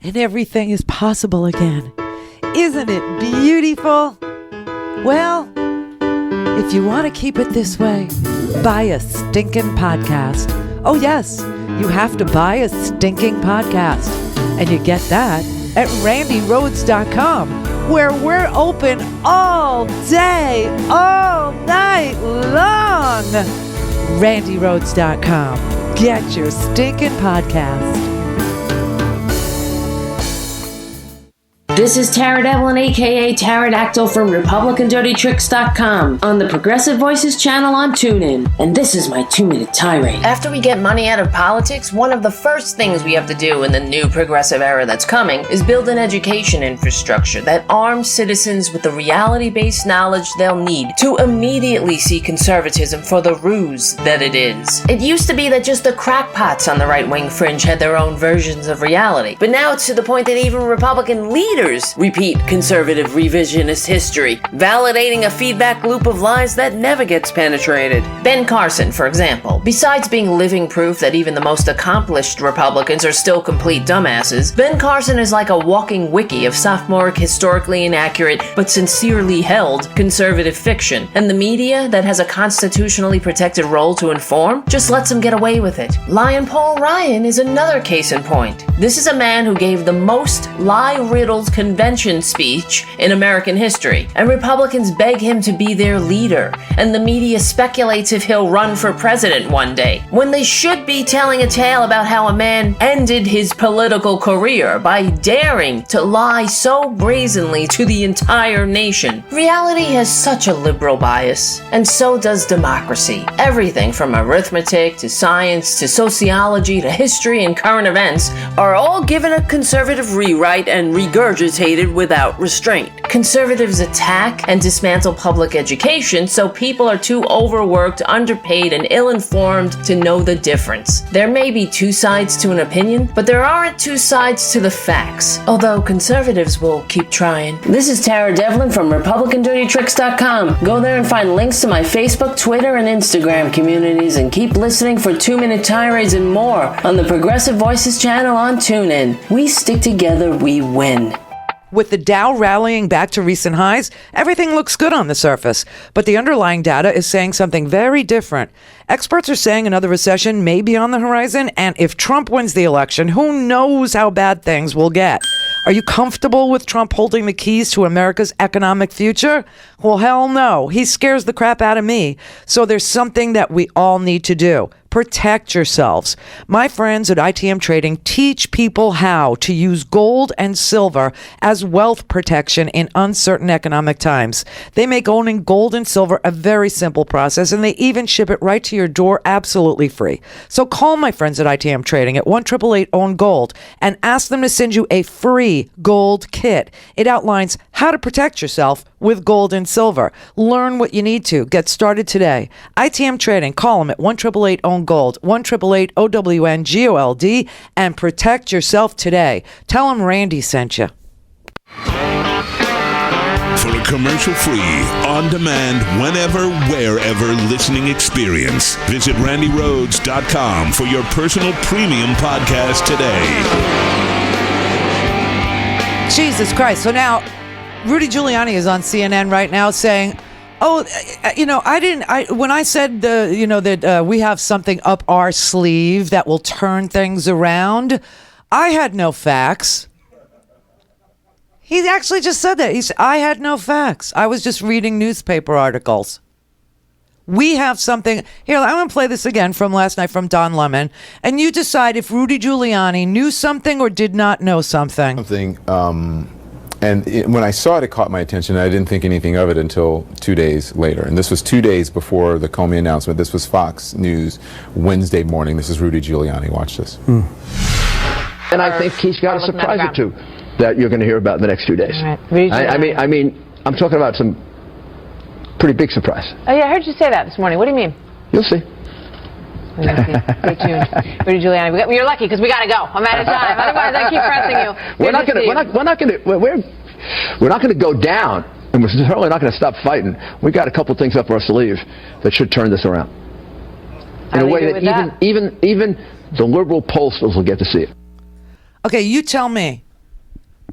and everything is possible again. Isn't it beautiful? Well, if you want to keep it this way, buy a stinking podcast. Oh yes, you have to buy a stinking podcast. And you get that at RandiRhodes.com, where we're open all day, all night long. RandiRhodes.com. Get your stinking podcast. This is Tara Devlin, aka Pterodactyl from RepublicanDirtyTricks.com on the Progressive Voices channel on TuneIn. And this is my 2-minute tirade. After we get money out of politics, one of the first things we have to do in the new progressive era that's coming is build an education infrastructure that arms citizens with the reality-based knowledge they'll need to immediately see conservatism for the ruse that it is. It used to be that just the crackpots on the right-wing fringe had their own versions of reality, but now it's to the point that even Republican leaders repeat conservative revisionist history, validating a feedback loop of lies that never gets penetrated. Ben Carson, for example, besides being living proof that even the most accomplished Republicans are still complete dumbasses, Ben Carson is like a walking wiki of sophomoric, historically inaccurate, but sincerely held conservative fiction, and the media that has a constitutionally protected role to inform just lets him get away with it. Lion Paul Ryan is another case in point. This is a man who gave the most lie-riddled convention speech in American history, and Republicans beg him to be their leader, and the media speculates if he'll run for president one day, when they should be telling a tale about how a man ended his political career by daring to lie so brazenly to the entire nation. Reality has such a liberal bias, and so does democracy. Everything from arithmetic to science to sociology to history and current events are all given a conservative rewrite and regurgitated without restraint. Conservatives attack and dismantle public education so people are too overworked, underpaid, and ill-informed to know the difference. There may be two sides to an opinion, but there aren't two sides to the facts, although conservatives will keep trying. This is Tara Devlin from RepublicanDirtyTricks.com. Go there and find links to my Facebook, Twitter, and Instagram communities, and keep listening for 2-minute tirades and more on the Progressive Voices channel on TuneIn. We stick together, we win. With the Dow rallying back to recent highs, everything looks good on the surface, but the underlying data is saying something very different. Experts are saying another recession may be on the horizon, and if Trump wins the election, who knows how bad things will get. Are you comfortable with Trump holding the keys to America's economic future? Well, hell no. He scares the crap out of me. So there's something that we all need to do. Protect yourselves. My friends at ITM Trading teach people how to use gold and silver as wealth protection in uncertain economic times. They make owning gold and silver a very simple process, and they even ship it right to your door absolutely free. So call my friends at ITM Trading at 1-888-OWN-GOLD and ask them to send you a free gold kit. It outlines how to protect yourself with gold and silver. Learn what you need to. Get started today. ITM Trading. Call them at 1-888-OWN-GOLD, 1-888-OWN-GOLD, and protect yourself today. Tell them Randy sent you. For a commercial-free, on-demand, whenever, wherever listening experience, visit RandiRhodes.com for your personal premium podcast today. Jesus Christ. So now, Rudy Giuliani is on CNN right now saying, when I said, that we have something up our sleeve that will turn things around, I had no facts. He actually just said that. He said, I had no facts. I was just reading newspaper articles. We have something. Here, I'm going to play this again from last night from Don Lemon. And you decide if Rudy Giuliani knew something or did not know something. When I saw it, it caught my attention. I didn't think anything of it until 2 days later. And this was 2 days before the Comey announcement. This was Fox News Wednesday morning. This is Rudy Giuliani. Watch this. And I think he's got a surprise or two that you're going to hear about in the next 2 days. Right. I mean, I'm talking about some pretty big surprise. Oh yeah, I heard you say that this morning. What do you mean? You'll see. Stay tuned. Rudy Giuliani, you're lucky because we got to go. I'm out of time. Otherwise, I keep pressing you. We're not going to go down, and we're certainly not going to stop fighting. We got a couple things up our sleeve that should turn this around in a way that even the liberal pollsters will get to see it. Okay, you tell me.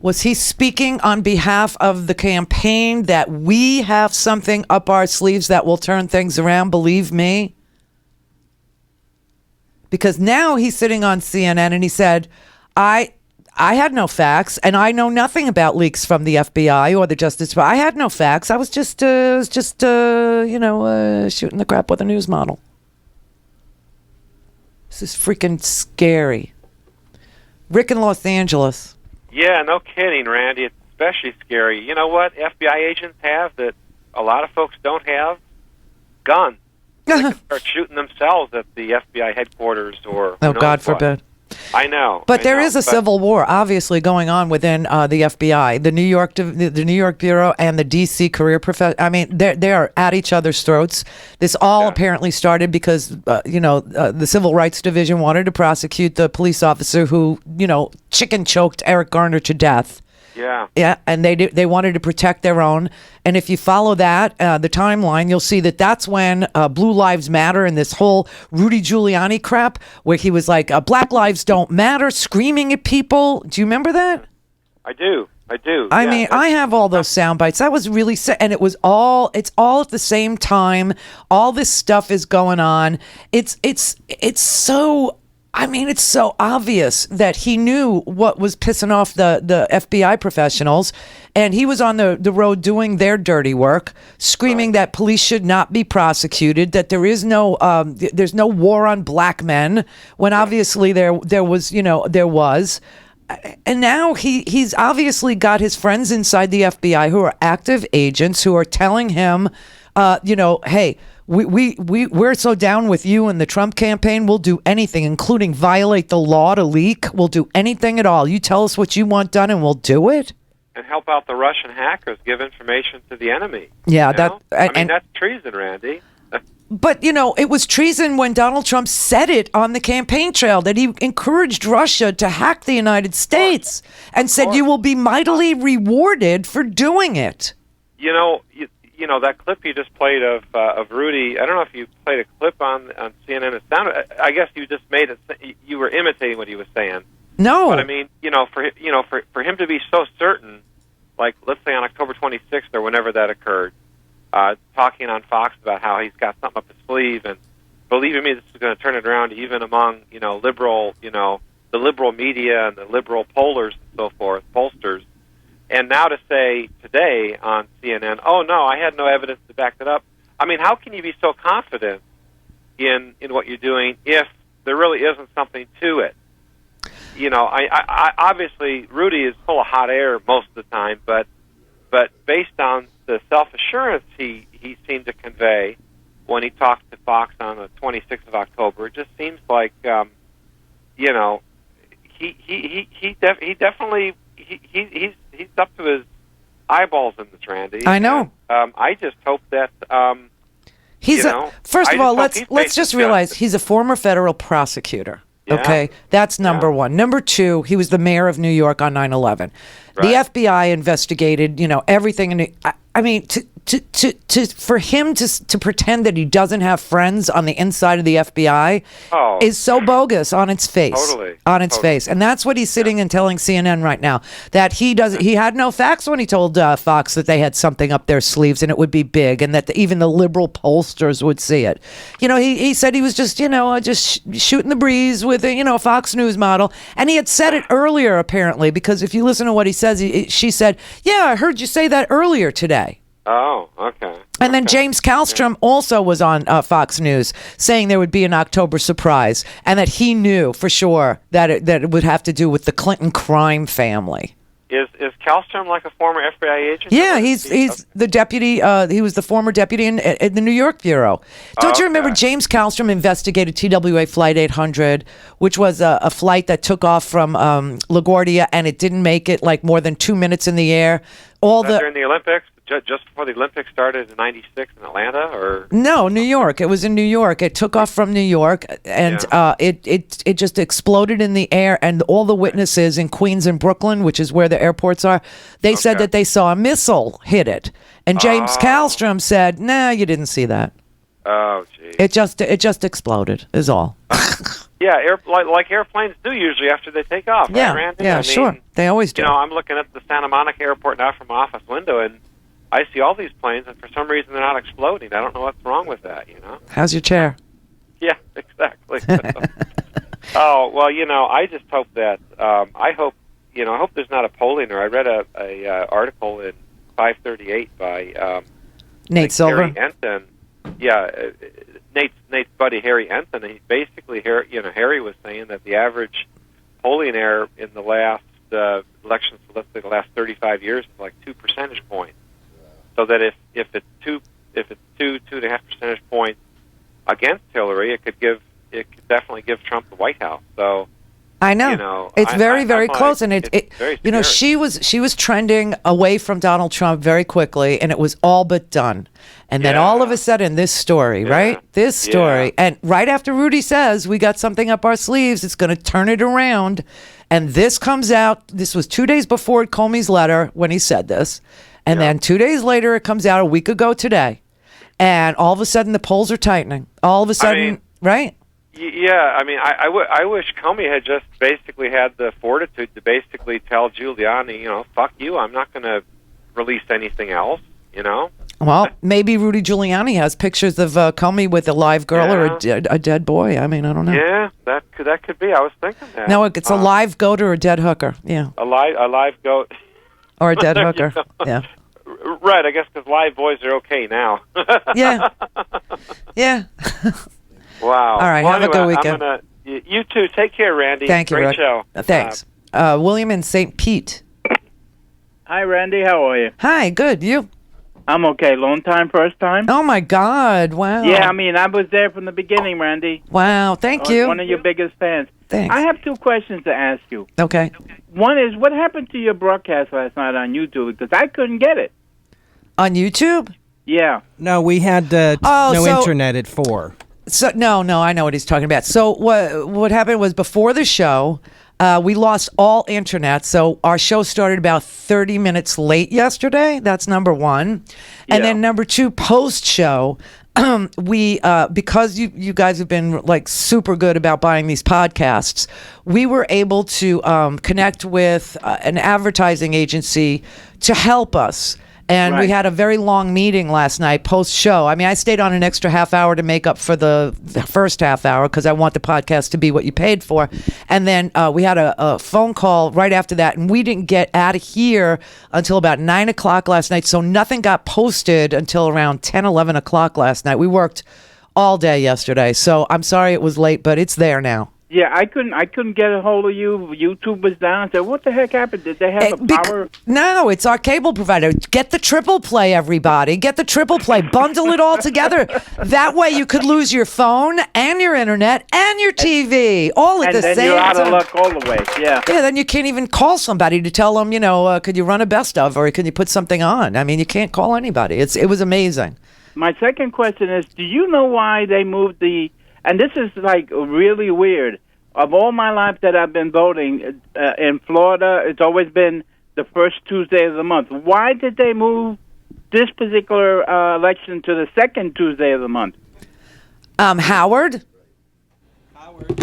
Was he speaking on behalf of the campaign that we have something up our sleeves that will turn things around? Believe me. Because now he's sitting on CNN and he said, I had no facts and I know nothing about leaks from the FBI or the Justice Department. I had no facts. I was just shooting the crap with a news model. This is freaking scary. Rick in Los Angeles. Yeah, no kidding, Randy. It's especially scary. You know what FBI agents have that a lot of folks don't have? Guns. They can start shooting themselves at the FBI headquarters or oh, God forbid. I know. But there is a civil war, obviously, going on within the FBI, the New York Bureau, and the D.C. career profession. I mean, they are at each other's throats. This all apparently started because, the Civil Rights Division wanted to prosecute the police officer who, chicken choked Eric Garner to death. Yeah. Yeah, and they wanted to protect their own. And if you follow that, the timeline, you'll see that that's when Blue Lives Matter and this whole Rudy Giuliani crap, where he was like, Black lives don't matter, screaming at people. Do you remember that? I do. I mean, I have all those sound bites. That was really sad. And it's all at the same time. All this stuff is going on. It's so... I mean, it's so obvious that he knew what was pissing off the FBI professionals, and he was on the road doing their dirty work, screaming that police should not be prosecuted, that there is there's no war on black men, when obviously there was. And now he's obviously got his friends inside the FBI who are active agents who are telling him, hey, we're so down with you and the Trump campaign. We'll do anything, including violate the law to leak. We'll do anything at all. You tell us what you want done, and we'll do it. And help out the Russian hackers, give information to the enemy. Yeah, that's treason, Randy. But, it was treason when Donald Trump said it on the campaign trail, that he encouraged Russia to hack the United States and said you will be mightily rewarded for doing it. That clip you just played of Rudy, I don't know if you played a clip on CNN. It sounded, I guess you just made it, you were imitating what he was saying. No. But I mean, for him to be so certain, like let's say on October 26th or whenever that occurred, talking on Fox about how he's got something up his sleeve, and believe me, this is going to turn it around even among, liberal, the liberal media and the liberal pollers and so forth, pollsters. And now to say today on CNN, oh, no, I had no evidence to back that up. I mean, how can you be so confident in what you're doing if there really isn't something to it? I obviously, Rudy is full of hot air most of the time, but based on the self-assurance he seemed to convey when he talked to Fox on the 26th of October, it just seems like, he definitely... He's up to his eyeballs in this, Randy. I know. And, I just hope that first of all, let's just realize he's a former federal prosecutor. Yeah. Okay, that's number one. Number two, he was the mayor of New York on 9/11. Right. The FBI investigated, everything, and I mean, for him to pretend that he doesn't have friends on the inside of the FBI is so bogus on its face. Totally. On its face. And that's what he's sitting and telling CNN right now, that he had no facts when he told Fox that they had something up their sleeves and it would be big, and that even the liberal pollsters would see it. He said he was just shooting the breeze with a Fox News model, and he had said it earlier apparently, because if you listen to what he says, she said, "Yeah, I heard you say that earlier today." Oh, okay. And then James Kallstrom also was on Fox News saying there would be an October surprise, and that he knew for sure that it would have to do with the Clinton crime family. Is Kallstrom like a former FBI agent? Yeah, he's the deputy. He was the former deputy in the New York Bureau. Don't you remember James Kallstrom investigated TWA Flight 800, which was a flight that took off from LaGuardia, and it didn't make it like more than 2 minutes in the air. During the Olympics? Just before the Olympics started in '96 in Atlanta, or no, New York. It was in New York. It took off from New York, and it just exploded in the air. And all the witnesses in Queens and Brooklyn, which is where the airports are, they said that they saw a missile hit it. And James Kallstrom said, "Nah, you didn't see that. Oh, geez. It just exploded. Is all." Yeah, like airplanes do usually after they take off. Yeah, right, Randy? yeah, sure. They always do. I'm looking at the Santa Monica airport now from my office window, and I see all these planes, and for some reason they're not exploding. I don't know what's wrong with that, How's your chair? Yeah, exactly. Oh, well, I just hope that, I hope there's not a poll in there. I read a article in 538 by Nate Silver. Harry Enton. Yeah, Nate's buddy Harry Enton. And he basically, Harry was saying that the average polling error in the last elections, let's say the last 35 years, is like 2 percentage points. So that if it's 2.5 percentage points against Hillary, it could definitely give Trump the White House. So I know, it's very close, and it she was trending away from Donald Trump very quickly, and it was all but done. And then all of a sudden, this story, right? This story, and right after Rudy says we got something up our sleeves, it's going to turn it around, and this comes out. This was 2 days before Comey's letter when he said this, and then 2 days later, it comes out a week ago today, and all of a sudden the polls are tightening. All of a sudden, right? Yeah, I mean, I wish Comey had just basically had the fortitude to basically tell Giuliani, fuck you, I'm not going to release anything else, Well, maybe Rudy Giuliani has pictures of Comey with a live girl or a dead boy. I mean, I don't know. Yeah, that could be. I was thinking that. No, it's a live goat or a dead hooker. Yeah. A live goat. Or a dead hooker. Yeah. Right, I guess because live boys are okay now. Yeah. Yeah. Wow. All right, well, have anyway, a good weekend. You too. Take care, Randy. Thank you, Great Rick. show. Thanks. William in St. Pete. Hi, Randy. How are you? Hi, good. You? I'm okay. Long time, first time? Oh, my God. Wow. Yeah, I mean, I was there from the beginning, Randy. Wow. Thank you. One of your biggest fans. Thanks. I have 2 questions to ask you. Okay. One is, what happened to your broadcast last night on YouTube? Because I couldn't get it. On YouTube? Yeah. No, we had internet at 4. So no, I know what he's talking about. So what happened was before the show, we lost all internet. So our show started about 30 minutes late yesterday. That's number one. And then number 2, post show, we because you guys have been like super good about buying these podcasts, we were able to connect with an advertising agency to help us. And we had a very long meeting last night post-show. I mean, I stayed on an extra half hour to make up for the first half hour because I want the podcast to be what you paid for. And then we had a phone call right after that, and we didn't get out of here until about 9 o'clock last night. So nothing got posted until around 10, 11 o'clock last night. We worked all day yesterday. So I'm sorry it was late, but it's there now. Yeah, I couldn't get a hold of you. YouTube was down. I said, what the heck happened? Did they have a power? No, it's our cable provider. Get the triple play, everybody. Get the triple play. Bundle it all together. That way you could lose your phone and your internet and your TV all at the same time. And then you're out of luck all the way, yeah. Yeah, then you can't even call somebody to tell them, could you run a best of or could you put something on? I mean, you can't call anybody. It was amazing. My second question is, do you know why they moved and this is like really weird. Of all my life that I've been voting in Florida, it's always been the first Tuesday of the month. Why did they move this particular election to the second Tuesday of the month? Howard?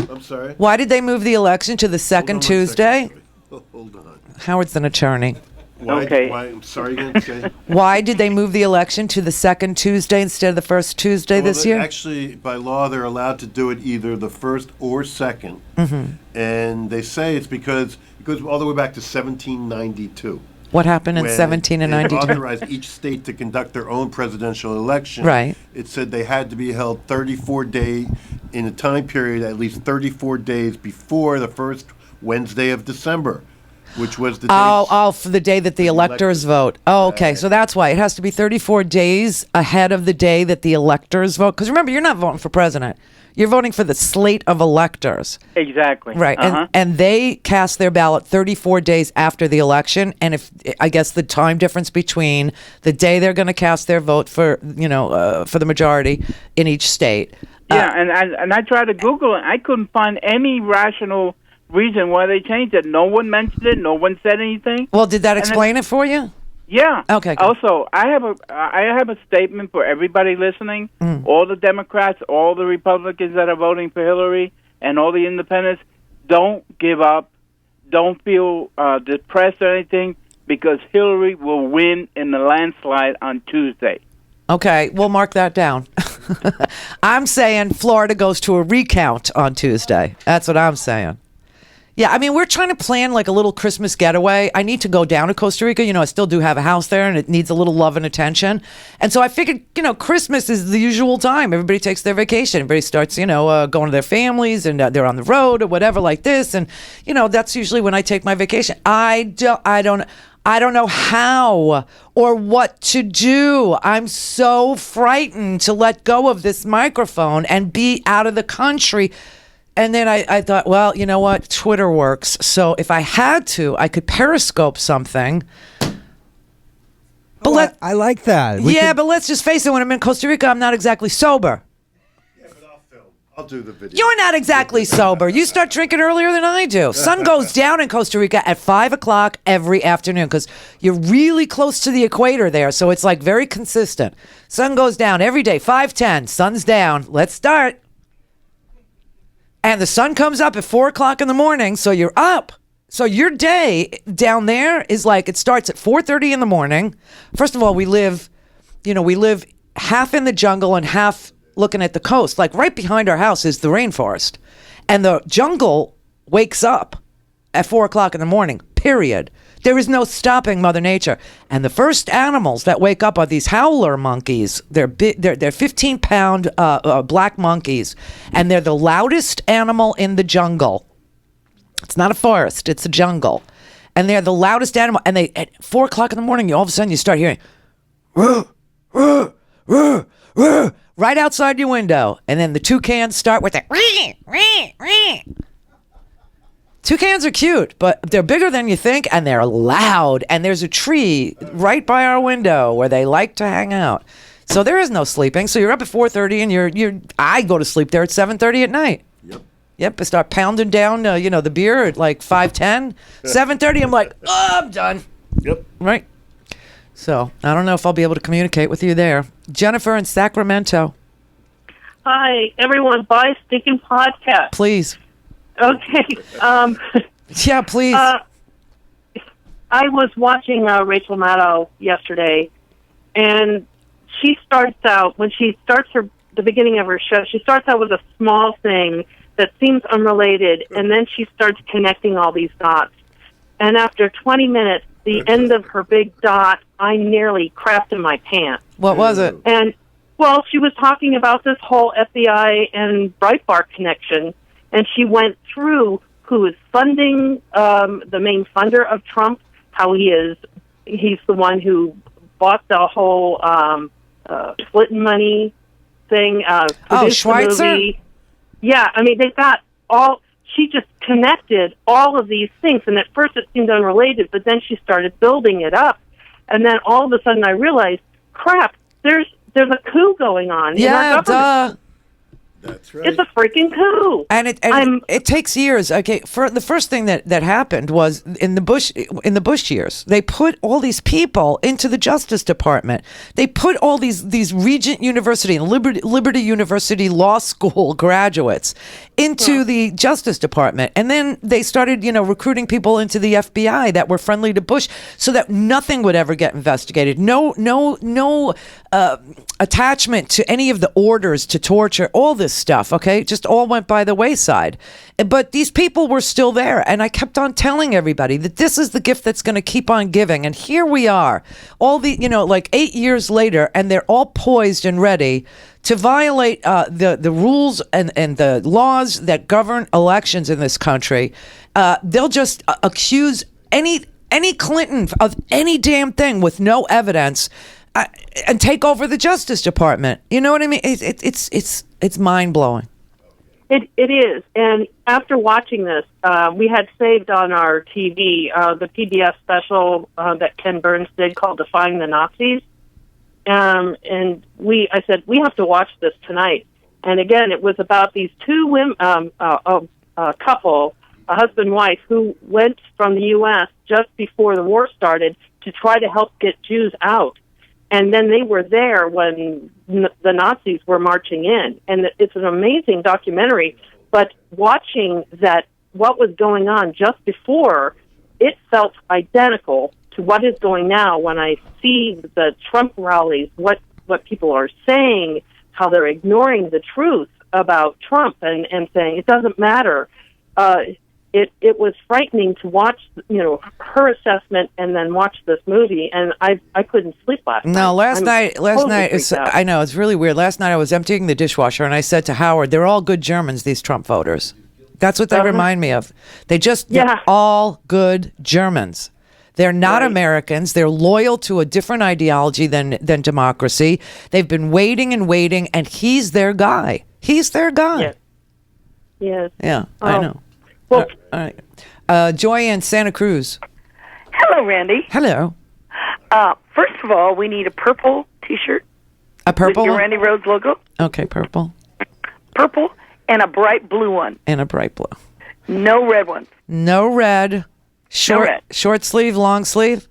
I'm sorry? Why did they move the election to the second Tuesday? Hold on. Howard's an attorney. Why, I'm sorry again. Why did they move the election to the second Tuesday instead of the first Tuesday this year? Actually, by law, they're allowed to do it either the first or second. Mm-hmm. And they say it's because it goes all the way back to 1792. What happened in 1792? They authorized each state to conduct their own presidential election. Right. It said they had to be held 34 days in a time period, at least 34 days before the first Wednesday of December. Which was the for the day that the electors vote. Oh, okay. So that's why it has to be 34 days ahead of the day that the electors vote. Because remember, you're not voting for president. You're voting for the slate of electors. Exactly. Right. And they cast their ballot 34 days after the election. And if I guess the time difference between the day they're going to cast their vote for the majority in each state. Yeah, and I tried to Google it. I couldn't find any rational reason why they changed it. No one mentioned it. No one said anything. Well, did that explain it for you? Yeah. Okay. Good. Also, I have a statement for everybody listening. All the Democrats, all the Republicans that are voting for Hillary, and all the independents. Don't give up. Don't feel depressed or anything, because Hillary will win in the landslide on Tuesday. Okay, we'll mark that down. I'm saying Florida goes to a recount on Tuesday. That's what I'm saying. Yeah, I mean, we're trying to plan like a little Christmas getaway. I need to go down to Costa Rica. I still do have a house there, and it needs a little love and attention. And so I figured, Christmas is the usual time. Everybody takes their vacation. Everybody starts, going to their families, and they're on the road or whatever like this. And, that's usually when I take my vacation. I don't know how or what to do. I'm so frightened to let go of this microphone and be out of the country. And then I thought, well, you know what? Twitter works. So if I had to, I could Periscope something. But I like that. But let's just face it. When I'm in Costa Rica, I'm not exactly sober. Yeah, but I'll film. I'll do the video. You're not exactly sober. You start drinking earlier than I do. Sun goes down in Costa Rica at 5 o'clock every afternoon because you're really close to the equator there. So it's like very consistent. Sun goes down every day, 5:10. Sun's down. Let's start. And the sun comes up at 4 o'clock in the morning, so you're up. So your day down there is like, it starts at 4:30 in the morning. First of all, we live half in the jungle and half looking at the coast. Like right behind our house is the rainforest. And the jungle wakes up at 4 o'clock in the morning, period. There is no stopping Mother Nature. And the first animals that wake up are these howler monkeys. They're 15-pound black monkeys, and they're the loudest animal in the jungle. It's not a forest; it's a jungle, and they're the loudest animal. And they at 4 o'clock in the morning, all of a sudden you start hearing, "Ruh, ruh, ruh, ruh," right outside your window, and then the toucans start with the "ree, ree, ree." Toucans are cute, but they're bigger than you think, and they're loud. And there's a tree right by our window where they like to hang out. So there is no sleeping. So you're up at 4:30, and I go to sleep there at 7:30 at night. Yep. I start pounding down, the beer at like 5:10, 7:30. I'm like, I'm done. Yep. Right. So I don't know if I'll be able to communicate with you there. Jennifer in Sacramento. Hi, everyone. Buy Stinking Podcast. Please. Okay. Yeah, please. I was watching Rachel Maddow yesterday, and she starts out, when she starts the beginning of her show, she starts out with a small thing that seems unrelated, and then she starts connecting all these dots. And after 20 minutes, the end of her big dot, I nearly crapped in my pants. What was it? And, well, she was talking about this whole FBI and Breitbart connection, and she went through who is funding the main funder of Trump, how he's the one who bought the whole Clinton money thing. Schweitzer? The movie. Yeah, I mean, they've got she just connected all of these things, and at first it seemed unrelated, but then she started building it up, and then all of a sudden I realized, crap, there's a coup going on in our government. That's right. It's a freaking coup. And it takes years. Okay, for the first thing that happened was in the Bush years, they put all these people into the Justice Department. They put all these Regent University and Liberty University Law School graduates into the Justice Department, and then they started, recruiting people into the FBI that were friendly to Bush, so that nothing would ever get investigated. No attachment to any of the orders to torture. All this stuff, okay, just all went by the wayside. But these people were still there, and I kept on telling everybody that this is the gift that's going to keep on giving. And here we are, all the 8 years later, and they're all poised and ready to violate the rules and the laws that govern elections in this country. They'll just accuse any Clinton of any damn thing with no evidence. And take over the Justice Department. You know what I mean? It's mind blowing. It is. And after watching this, we had saved on our TV the PBS special that Ken Burns did called "Defying the Nazis," and I said we have to watch this tonight. And again, it was about these two women, a couple, a husband and wife, who went from the U.S. just before the war started to try to help get Jews out. And then they were there when the Nazis were marching in. And it's an amazing documentary. But watching what was going on just before, it felt identical to what is going now when I see the Trump rallies, what people are saying, how they're ignoring the truth about Trump and saying it doesn't matter. it was frightening to watch, her assessment and then watch this movie, and I couldn't sleep last night. No, last night, freaked out. I know, it's really weird. Last night I was emptying the dishwasher, and I said to Howard, they're all good Germans, these Trump voters. That's what they remind me of. They're all good Germans. They're not Americans. They're loyal to a different ideology than democracy. They've been waiting and waiting, and he's their guy. He's their guy. Yes. Yeah, I know. Well, all right. Joy in Santa Cruz. Hello, Randy. Hello. First of all, we need a purple T-shirt. A purple? With your Randi Rhodes logo. Okay, purple. Purple and a bright blue one. And a bright blue. No red ones. No red. No red. Short sleeve, long sleeve?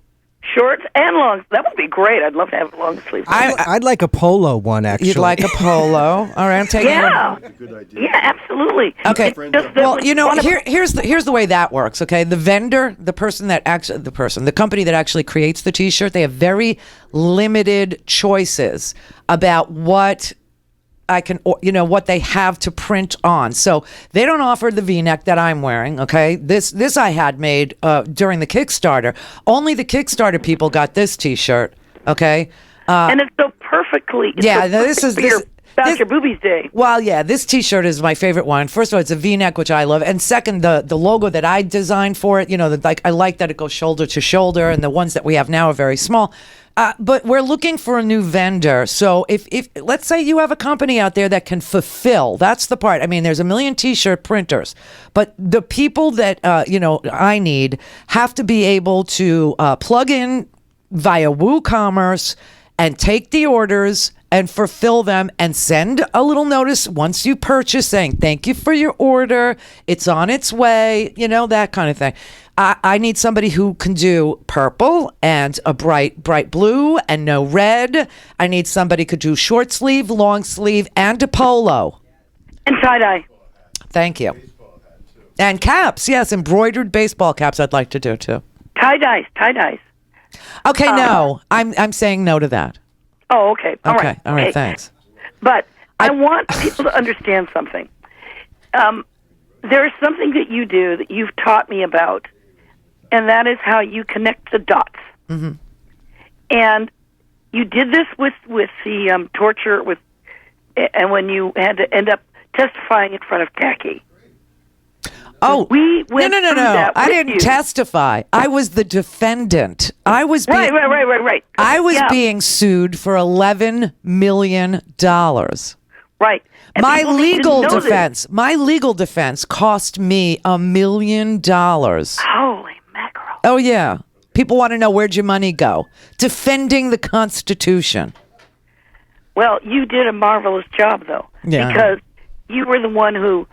Shorts and long. That would be great. I'd love to have a long sleeve. I'd like a polo one, actually. You'd like a polo. All right, I'm taking it. Yeah, absolutely. Okay. Well, here's the way that works. Okay, the vendor, the company that actually creates the T-shirt, they have very limited choices about what what they have to print on. So they don't offer the V-neck that I'm wearing. Okay, this I had made during the Kickstarter. Only the Kickstarter people got this T-shirt. Okay, and it's so perfectly. This is your boobies day. Well, yeah, this T-shirt is my favorite one. First of all, it's a V-neck, which I love, and second, the logo that I designed for it. I like that it goes shoulder to shoulder, and the ones that we have now are very small. But we're looking for a new vendor. So if let's say you have a company out there that can fulfill, that's the part. I mean, there's a million T-shirt printers, but the people that I need have to be able to plug in via WooCommerce and take the orders and fulfill them and send a little notice once you purchase saying, thank you for your order. It's on its way, that kind of thing. I need somebody who can do purple and a bright blue and no red. I need somebody who could do short sleeve, long sleeve, and a polo. And tie-dye. Thank you. And caps, yes, embroidered baseball caps I'd like to do too. Tie-dyes. Okay, no. I'm saying no to that. Oh, okay. All right. All right, thanks. But I want people to understand something. There is something that you do that you've taught me about, and that is how you connect the dots. Mm-hmm. And you did this with the torture, and when you had to end up testifying in front of Jackie. Oh, we went no. I didn't testify. I was the defendant. I was being, right. I was being sued for $11 million. Right. And my legal defense cost me $1 million. Holy mackerel. Oh yeah. People want to know, where'd your money go? Defending the Constitution. Well, you did a marvelous job, though, because you were the one who.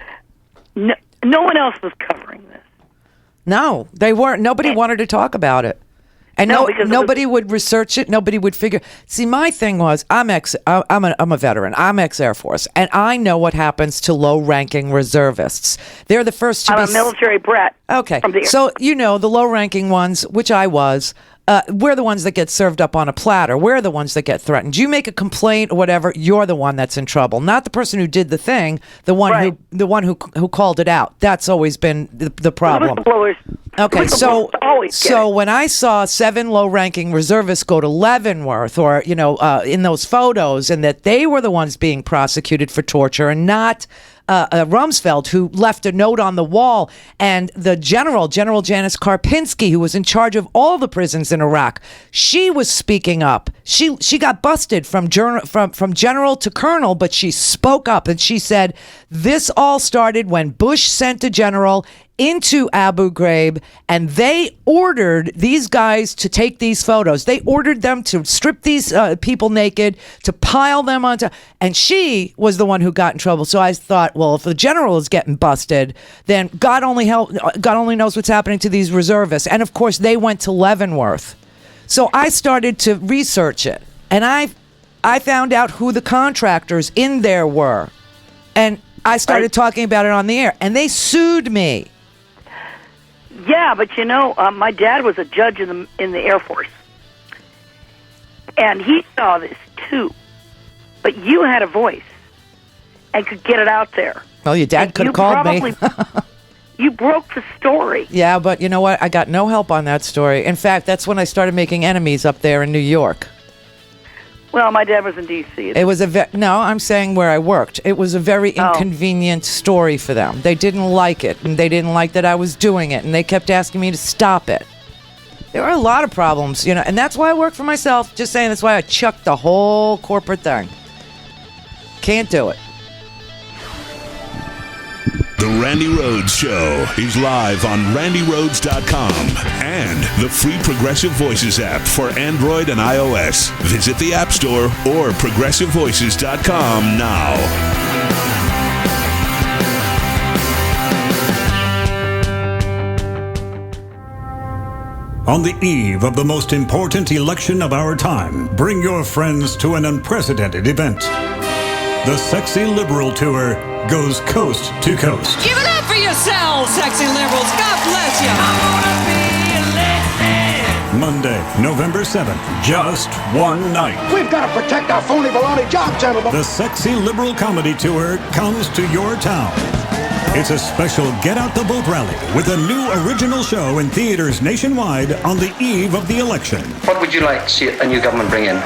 No one else was covering this. No, they weren't. Nobody wanted to talk about it. And nobody would research it. Nobody would figure. See, my thing was, I'm a veteran. I'm ex-Air Force, and I know what happens to low-ranking reservists. They're the first to I'm a military brat. Okay, from the so the low-ranking ones, which I was. We're the ones that get served up on a platter. We're the ones that get threatened. You make a complaint or whatever, you're the one that's in trouble, not the person who did the thing. The one who called it out. That's always been the problem. Okay, so when I saw 7 low-ranking reservists go to Leavenworth, or in those photos, and that they were the ones being prosecuted for torture, and not Rumsfeld, who left a note on the wall, and the General Janice Karpinski, who was in charge of all the prisons in Iraq, she was speaking up. She got busted from general to colonel, but she spoke up, and she said, this all started when Bush sent a general into Abu Ghraib, and they ordered these guys to take these photos. They ordered them to strip these people naked, to pile them onto, and she was the one who got in trouble. So I thought, well, if the general is getting busted, then God only knows what's happening to these reservists. And of course, they went to Leavenworth. So I started to research it, and I found out who the contractors in there were, and I started talking about it on the air, and they sued me. Yeah, but my dad was a judge in the Air Force, and he saw this too. But you had a voice and could get it out there. Well, your dad could have called me. You broke the story. Yeah, but you know what? I got no help on that story. In fact, that's when I started making enemies up there in New York. Well, my dad was in D.C. It was no, I'm saying where I worked. It was a very inconvenient story for them. They didn't like it, and they didn't like that I was doing it, and they kept asking me to stop it. There were a lot of problems, you know, and that's why I work for myself. Just saying, that's why I chucked the whole corporate thing. Can't do it. The Randi Rhodes Show is live on RandiRhodes.com and the free Progressive Voices app for Android and iOS. Visit the App Store or ProgressiveVoices.com now. On the eve of the most important election of our time, bring your friends to an unprecedented event. The Sexy Liberal Tour goes coast to coast. Give it up for yourselves, sexy liberals. God bless you. I wanna be elected. Monday, November 7th, just one night. We've got to protect our phony baloney job, gentlemen. The Sexy Liberal Comedy Tour comes to your town. It's a special Get Out the Vote rally with a new original show in theaters nationwide on the eve of the election. What would you like to see a new government bring in?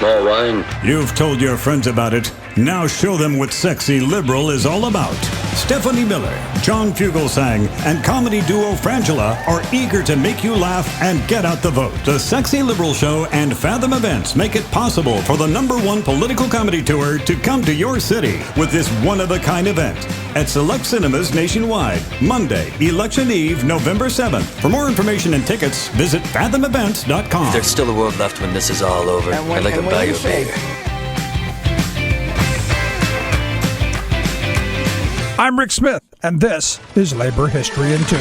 More wine. You've told your friends about it. Now show them what Sexy Liberal is all about. Stephanie Miller, John Fugelsang, and comedy duo Frangela are eager to make you laugh and get out the vote. The Sexy Liberal Show and Fathom Events make it possible for the #1 political comedy tour to come to your city with this one-of-a-kind event at select cinemas nationwide. Monday, Election Eve, November 7th. For more information and tickets, visit fathomevents.com. There's still a world left when this is all over. I'd like to buy you a beer. I'm Rick Smith, and this is Labor History in 2.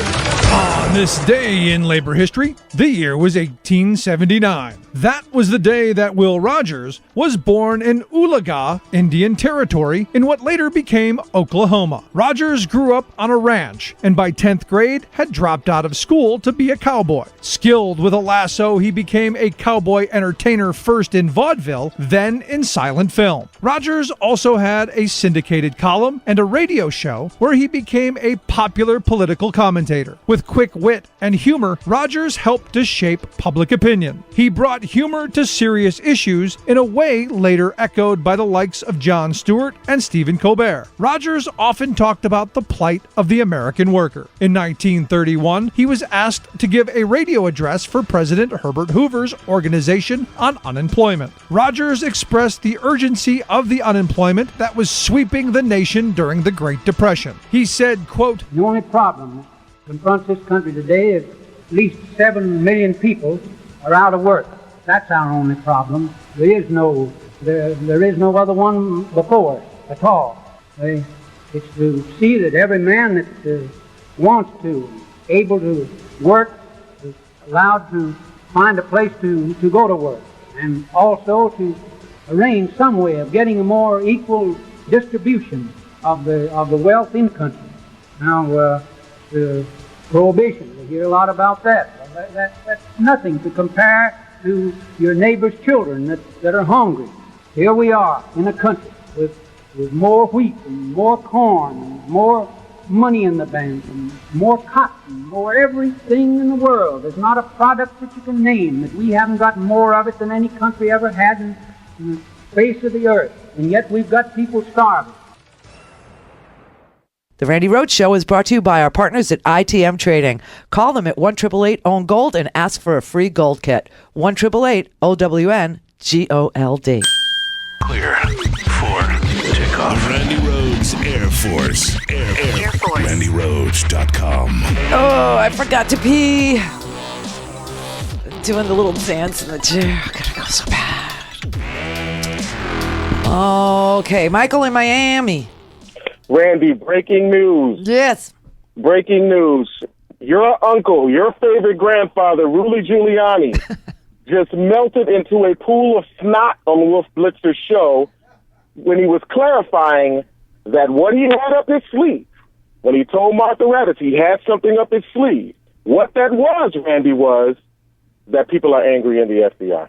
On this day in labor history, the year was 1879. That was the day that Will Rogers was born in Oologah, Indian Territory, in what later became Oklahoma. Rogers grew up on a ranch, and by 10th grade had dropped out of school to be a cowboy. Skilled with a lasso, he became a cowboy entertainer first in vaudeville, then in silent film. Rogers also had a syndicated column and a radio show where he became a popular political commentator. With quick wit and humor, Rogers helped to shape public opinion. He brought humor to serious issues in a way later echoed by the likes of Jon Stewart and Stephen Colbert. Rogers often talked about the plight of the American worker. In 1931, he was asked to give a radio address for President Herbert Hoover's Organization on Unemployment. Rogers expressed the urgency of the unemployment that was sweeping the nation during the Great Depression. He said, quote, "The only problem that confronts this country today is at least 7 million people are out of work. That's our only problem. There is no other one before at all. It's to see that every man that wants to, able to work, is allowed to find a place to go to work, and also to arrange some way of getting a more equal distribution of the wealth in country. Now, the prohibition, we hear a lot about that. Well, that's nothing to compare to your neighbor's children that are hungry. Here we are in a country with more wheat and more corn and more money in the bank and more cotton, more everything in the world. There's not a product that you can name that we haven't got more of it than any country ever had in the face of the earth. And yet we've got people starving. The Randi Rhodes Show is brought to you by our partners at ITM Trading. Call them at 1-888-OWN-GOLD and ask for a free gold kit. 1-888-OWN-GOLD. Clear for takeoff. The Randi Rhodes Air Force. Air Force. RandiRhodes.com. Oh, I forgot to pee. Doing the little dance in the chair. I gotta go so bad. Okay, Michael in Miami. Randi, breaking news. Yes. Breaking news. Your uncle, your favorite grandfather, Rudy Giuliani, just melted into a pool of snot on Wolf Blitzer's show when he was clarifying that what he had up his sleeve, when he told Martha Raddatz he had something up his sleeve, what that was, Randi, was that people are angry in the FBI.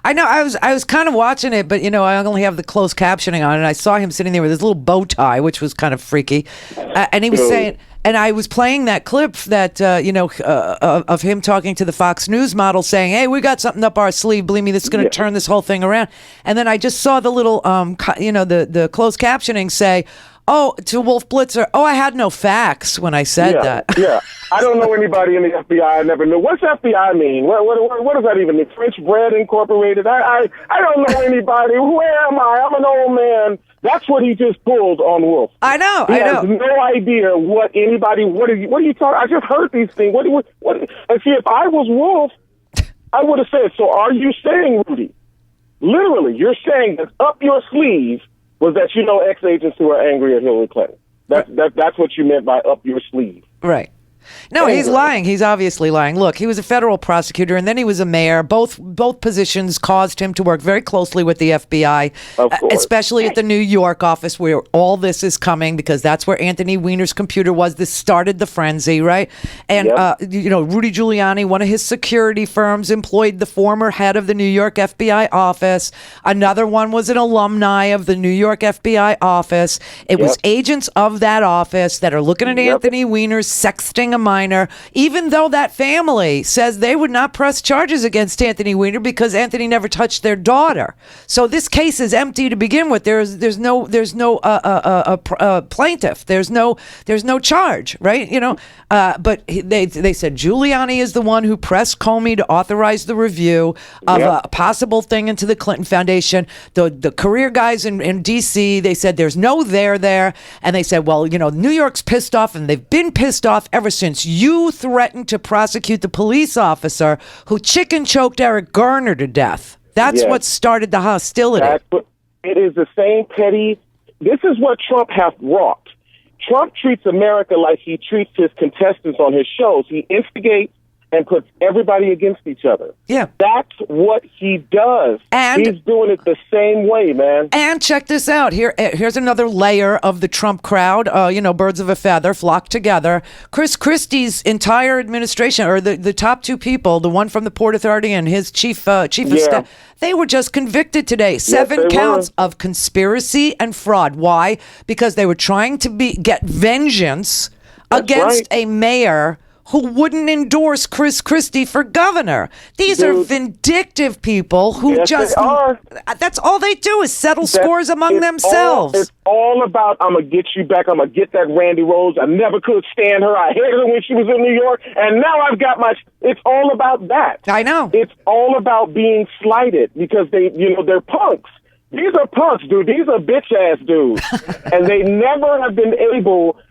I know. I was kind of watching it, but I only have the closed captioning on, and I saw him sitting there with his little bow tie, which was kind of freaky, and he was saying. And I was playing that clip that of him talking to the Fox News model, saying, "Hey, we got something up our sleeve. Believe me, this is going to turn this whole thing around." And then I just saw the little, the closed captioning say, "Oh, to Wolf Blitzer, I had no facts when I said that." Yeah, I don't know anybody in the FBI. I never knew. What's FBI mean? What does that even mean? French Bread Incorporated? I don't know anybody. Where am I? I'm an old man. That's what he just pulled on Wolf. I know. He has no idea what anybody. What are you talking? I just heard these things. What? And see, if I was Wolf, I would have said. So, are you saying, Rudy? Literally, you're saying that up your sleeve was that ex-agents who are angry at Hillary Clinton. That's what you meant by up your sleeve. Right. No, he's lying. He's obviously lying. Look, he was a federal prosecutor, and then he was a mayor. Both positions caused him to work very closely with the FBI, especially at the New York office where all this is coming, because that's where Anthony Weiner's computer was. This started the frenzy, right? And, Rudy Giuliani, one of his security firms, employed the former head of the New York FBI office. Another one was an alumni of the New York FBI office. It was agents of that office that are looking at Anthony Weiner sexting a minor, even though that family says they would not press charges against Anthony Weiner because Anthony never touched their daughter. So this case is empty to begin with. There's no plaintiff. There's no charge, right? But they said Giuliani is the one who pressed Comey to authorize the review of a possible thing into the Clinton Foundation. The career guys in D.C., they said there's no there, and they said, well, New York's pissed off, and they've been pissed off ever since you threatened to prosecute the police officer who chicken choked Eric Garner to death. That's what started the hostility. It is the same petty. This is what Trump hath wrought. Trump treats America like he treats his contestants on his shows. He instigates and puts everybody against each other. Yeah. That's what he does. And he's doing it the same way, man. And check this out. Here's another layer of the Trump crowd. Birds of a feather flock together. Chris Christie's entire administration, or the top two people, the one from the Port Authority and his chief of staff, they were just convicted today. 7 counts of conspiracy and fraud. Why? Because they were trying to get vengeance against a mayor who wouldn't endorse Chris Christie for governor. These are vindictive people who that's all they do is settle scores among themselves. It's all about, I'm going to get you back. I'm going to get that Randi Rhodes. I never could stand her. I hated her when she was in New York. And now I've got it's all about that. I know. It's all about being slighted because they're punks. These are punks, dude. These are bitch-ass dudes. And they never have been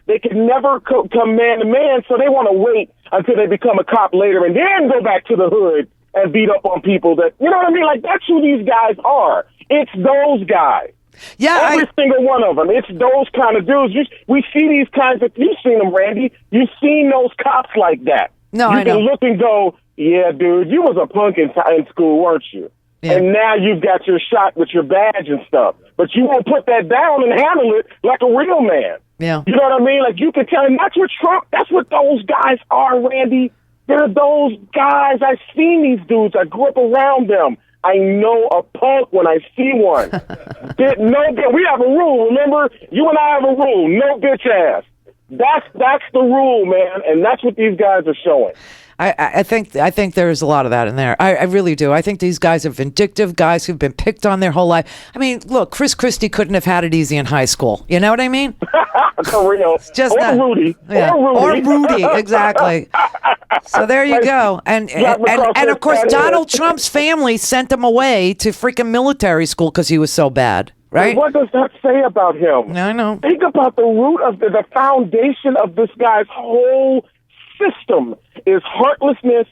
they can never come man to man, so they want to wait until they become a cop later and then go back to the hood and beat up on people that, you know what I mean? Like, that's who these guys are. It's those guys. Yeah, Every single one of them. It's those kind of dudes. We see these kinds of, you've seen them, Randy. You've seen those cops like that. No, you can look and go, yeah, dude, you was a punk in school, weren't you? Yeah. And now you've got your shot with your badge and stuff. But you won't put that down and handle it like a real man. Yeah. You know what I mean? Like, you can tell, and that's what that's what those guys are, Randy. They're those guys. I've seen these dudes. I grew up around them. I know a punk when I see one. We have a rule, remember? You and I have a rule. No bitch ass. That's the rule, man, and that's what these guys are showing. I think there's a lot of that in there. I really do. I think these guys are vindictive guys who've been picked on their whole life. I mean, look, Chris Christie couldn't have had it easy in high school. You know what I mean? For real. It's just Rudy. Yeah. Or Rudy, exactly. So there you go. And of course, Donald Trump's family sent him away to freaking military school because he was so bad. Right? And what does that say about him? I know. Think about the root of the foundation of this guy's whole system is heartlessness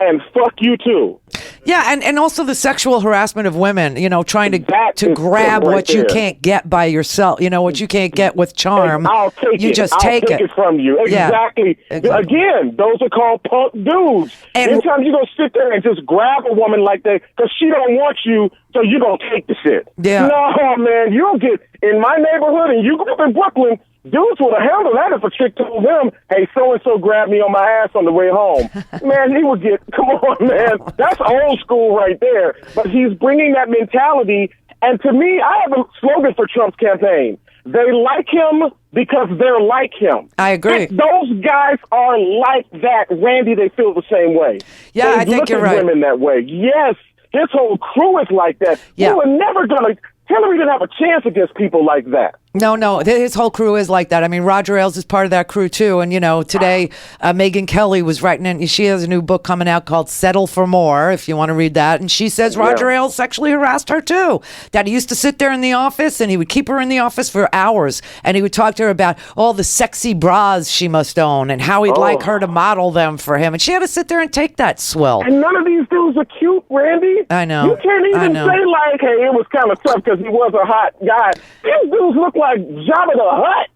and fuck you too. Yeah, and also the sexual harassment of women, trying to grab what you can't get by yourself, what you can't get with charm. I'll take you it. just I'll take it from you. Exactly. Again, those are called punk dudes. And anytime you don't sit there and just grab a woman like that because she don't want you, so you don't take the shit. Yeah. No, man, you'll get in my neighborhood and you grew up in Brooklyn, Dudes would have handled that if a chick told them, hey, so-and-so grabbed me on my ass on the way home. Man, he would get, come on, man. That's old school right there. But he's bringing that mentality. And to me, I have a slogan for Trump's campaign. They like him because they're like him. I agree. If those guys are like that, Randy, they feel the same way. Yeah, they I think you're look at right. women that way. Yes, his whole crew is like that. Yeah. You were never going to... Hillary didn't have a chance against people like that. No, his whole crew is like that. I mean, Roger Ailes is part of that crew too. And, you know, today, Megyn Kelly was writing in. She has a new book coming out called Settle for More, if you want to read that. And she says Roger Ailes sexually harassed her too. That he used to sit there in the office and he would keep her in the office for hours. And he would talk to her about all the sexy bras she must own and how he'd like her to model them for him. And she had to sit there and take that swill. And none of these dudes are cute, Randy. I know. You can't even say like, hey, it was kind of tough because he was a hot guy. These dudes look like Jabba the Hutt.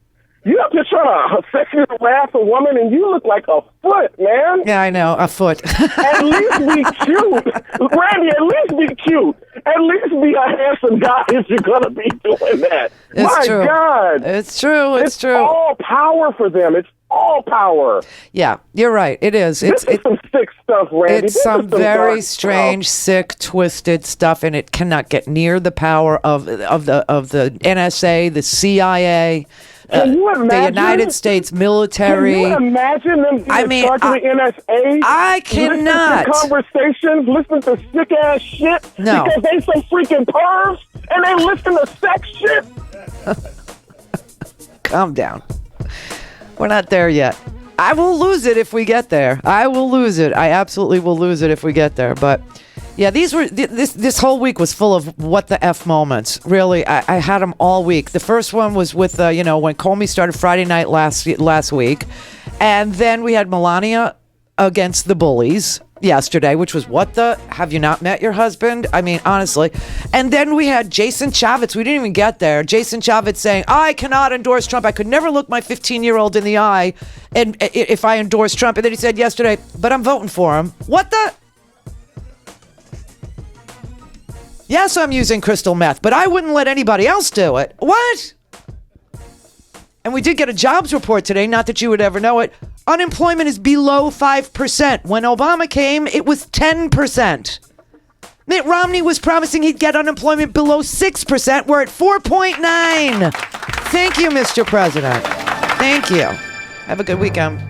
You up here trying to sexually harass a woman, and you look like a foot, man. Yeah, I know, a foot. At least be cute. Randy, at least be cute. At least be a handsome guy if you're going to be doing that. It's true. God. It's true. It's true. All power for them. It's all power. Yeah, you're right. It is. This is some sick stuff, Randy. It's This some is very dark strange, stuff. sick, twisted stuff, and it cannot get near the power of the NSA, the CIA. Can you imagine? The United States military. Can you imagine them being charged with the NSA? I cannot. Listening to conversations, listening to sick-ass shit. No. Because they some freaking pervs, and they listen to sex shit. Calm down. We're not there yet. I will lose it if we get there. I will lose it. I absolutely will lose it if we get there. But yeah, this whole week was full of what the F moments. Really, I had them all week. The first one was with when Comey started Friday night last week, and then we had Melania against the bullies yesterday, which was what the have you not met your husband? I mean, honestly. And then we had Jason Chaffetz. We didn't even get there. Jason Chaffetz saying, I cannot endorse Trump. I could never look my 15-year-old in the eye and if I endorse Trump. And then he said yesterday, but I'm voting for him. What the? Yes, I'm using crystal meth, but I wouldn't let anybody else do it. What? And we did get a jobs report today, not that you would ever know it. Unemployment is below 5%. When Obama came, it was 10%. Mitt Romney was promising he'd get unemployment below 6%. We're at 4.9. Thank you, Mr. President. Thank you. Have a good weekend.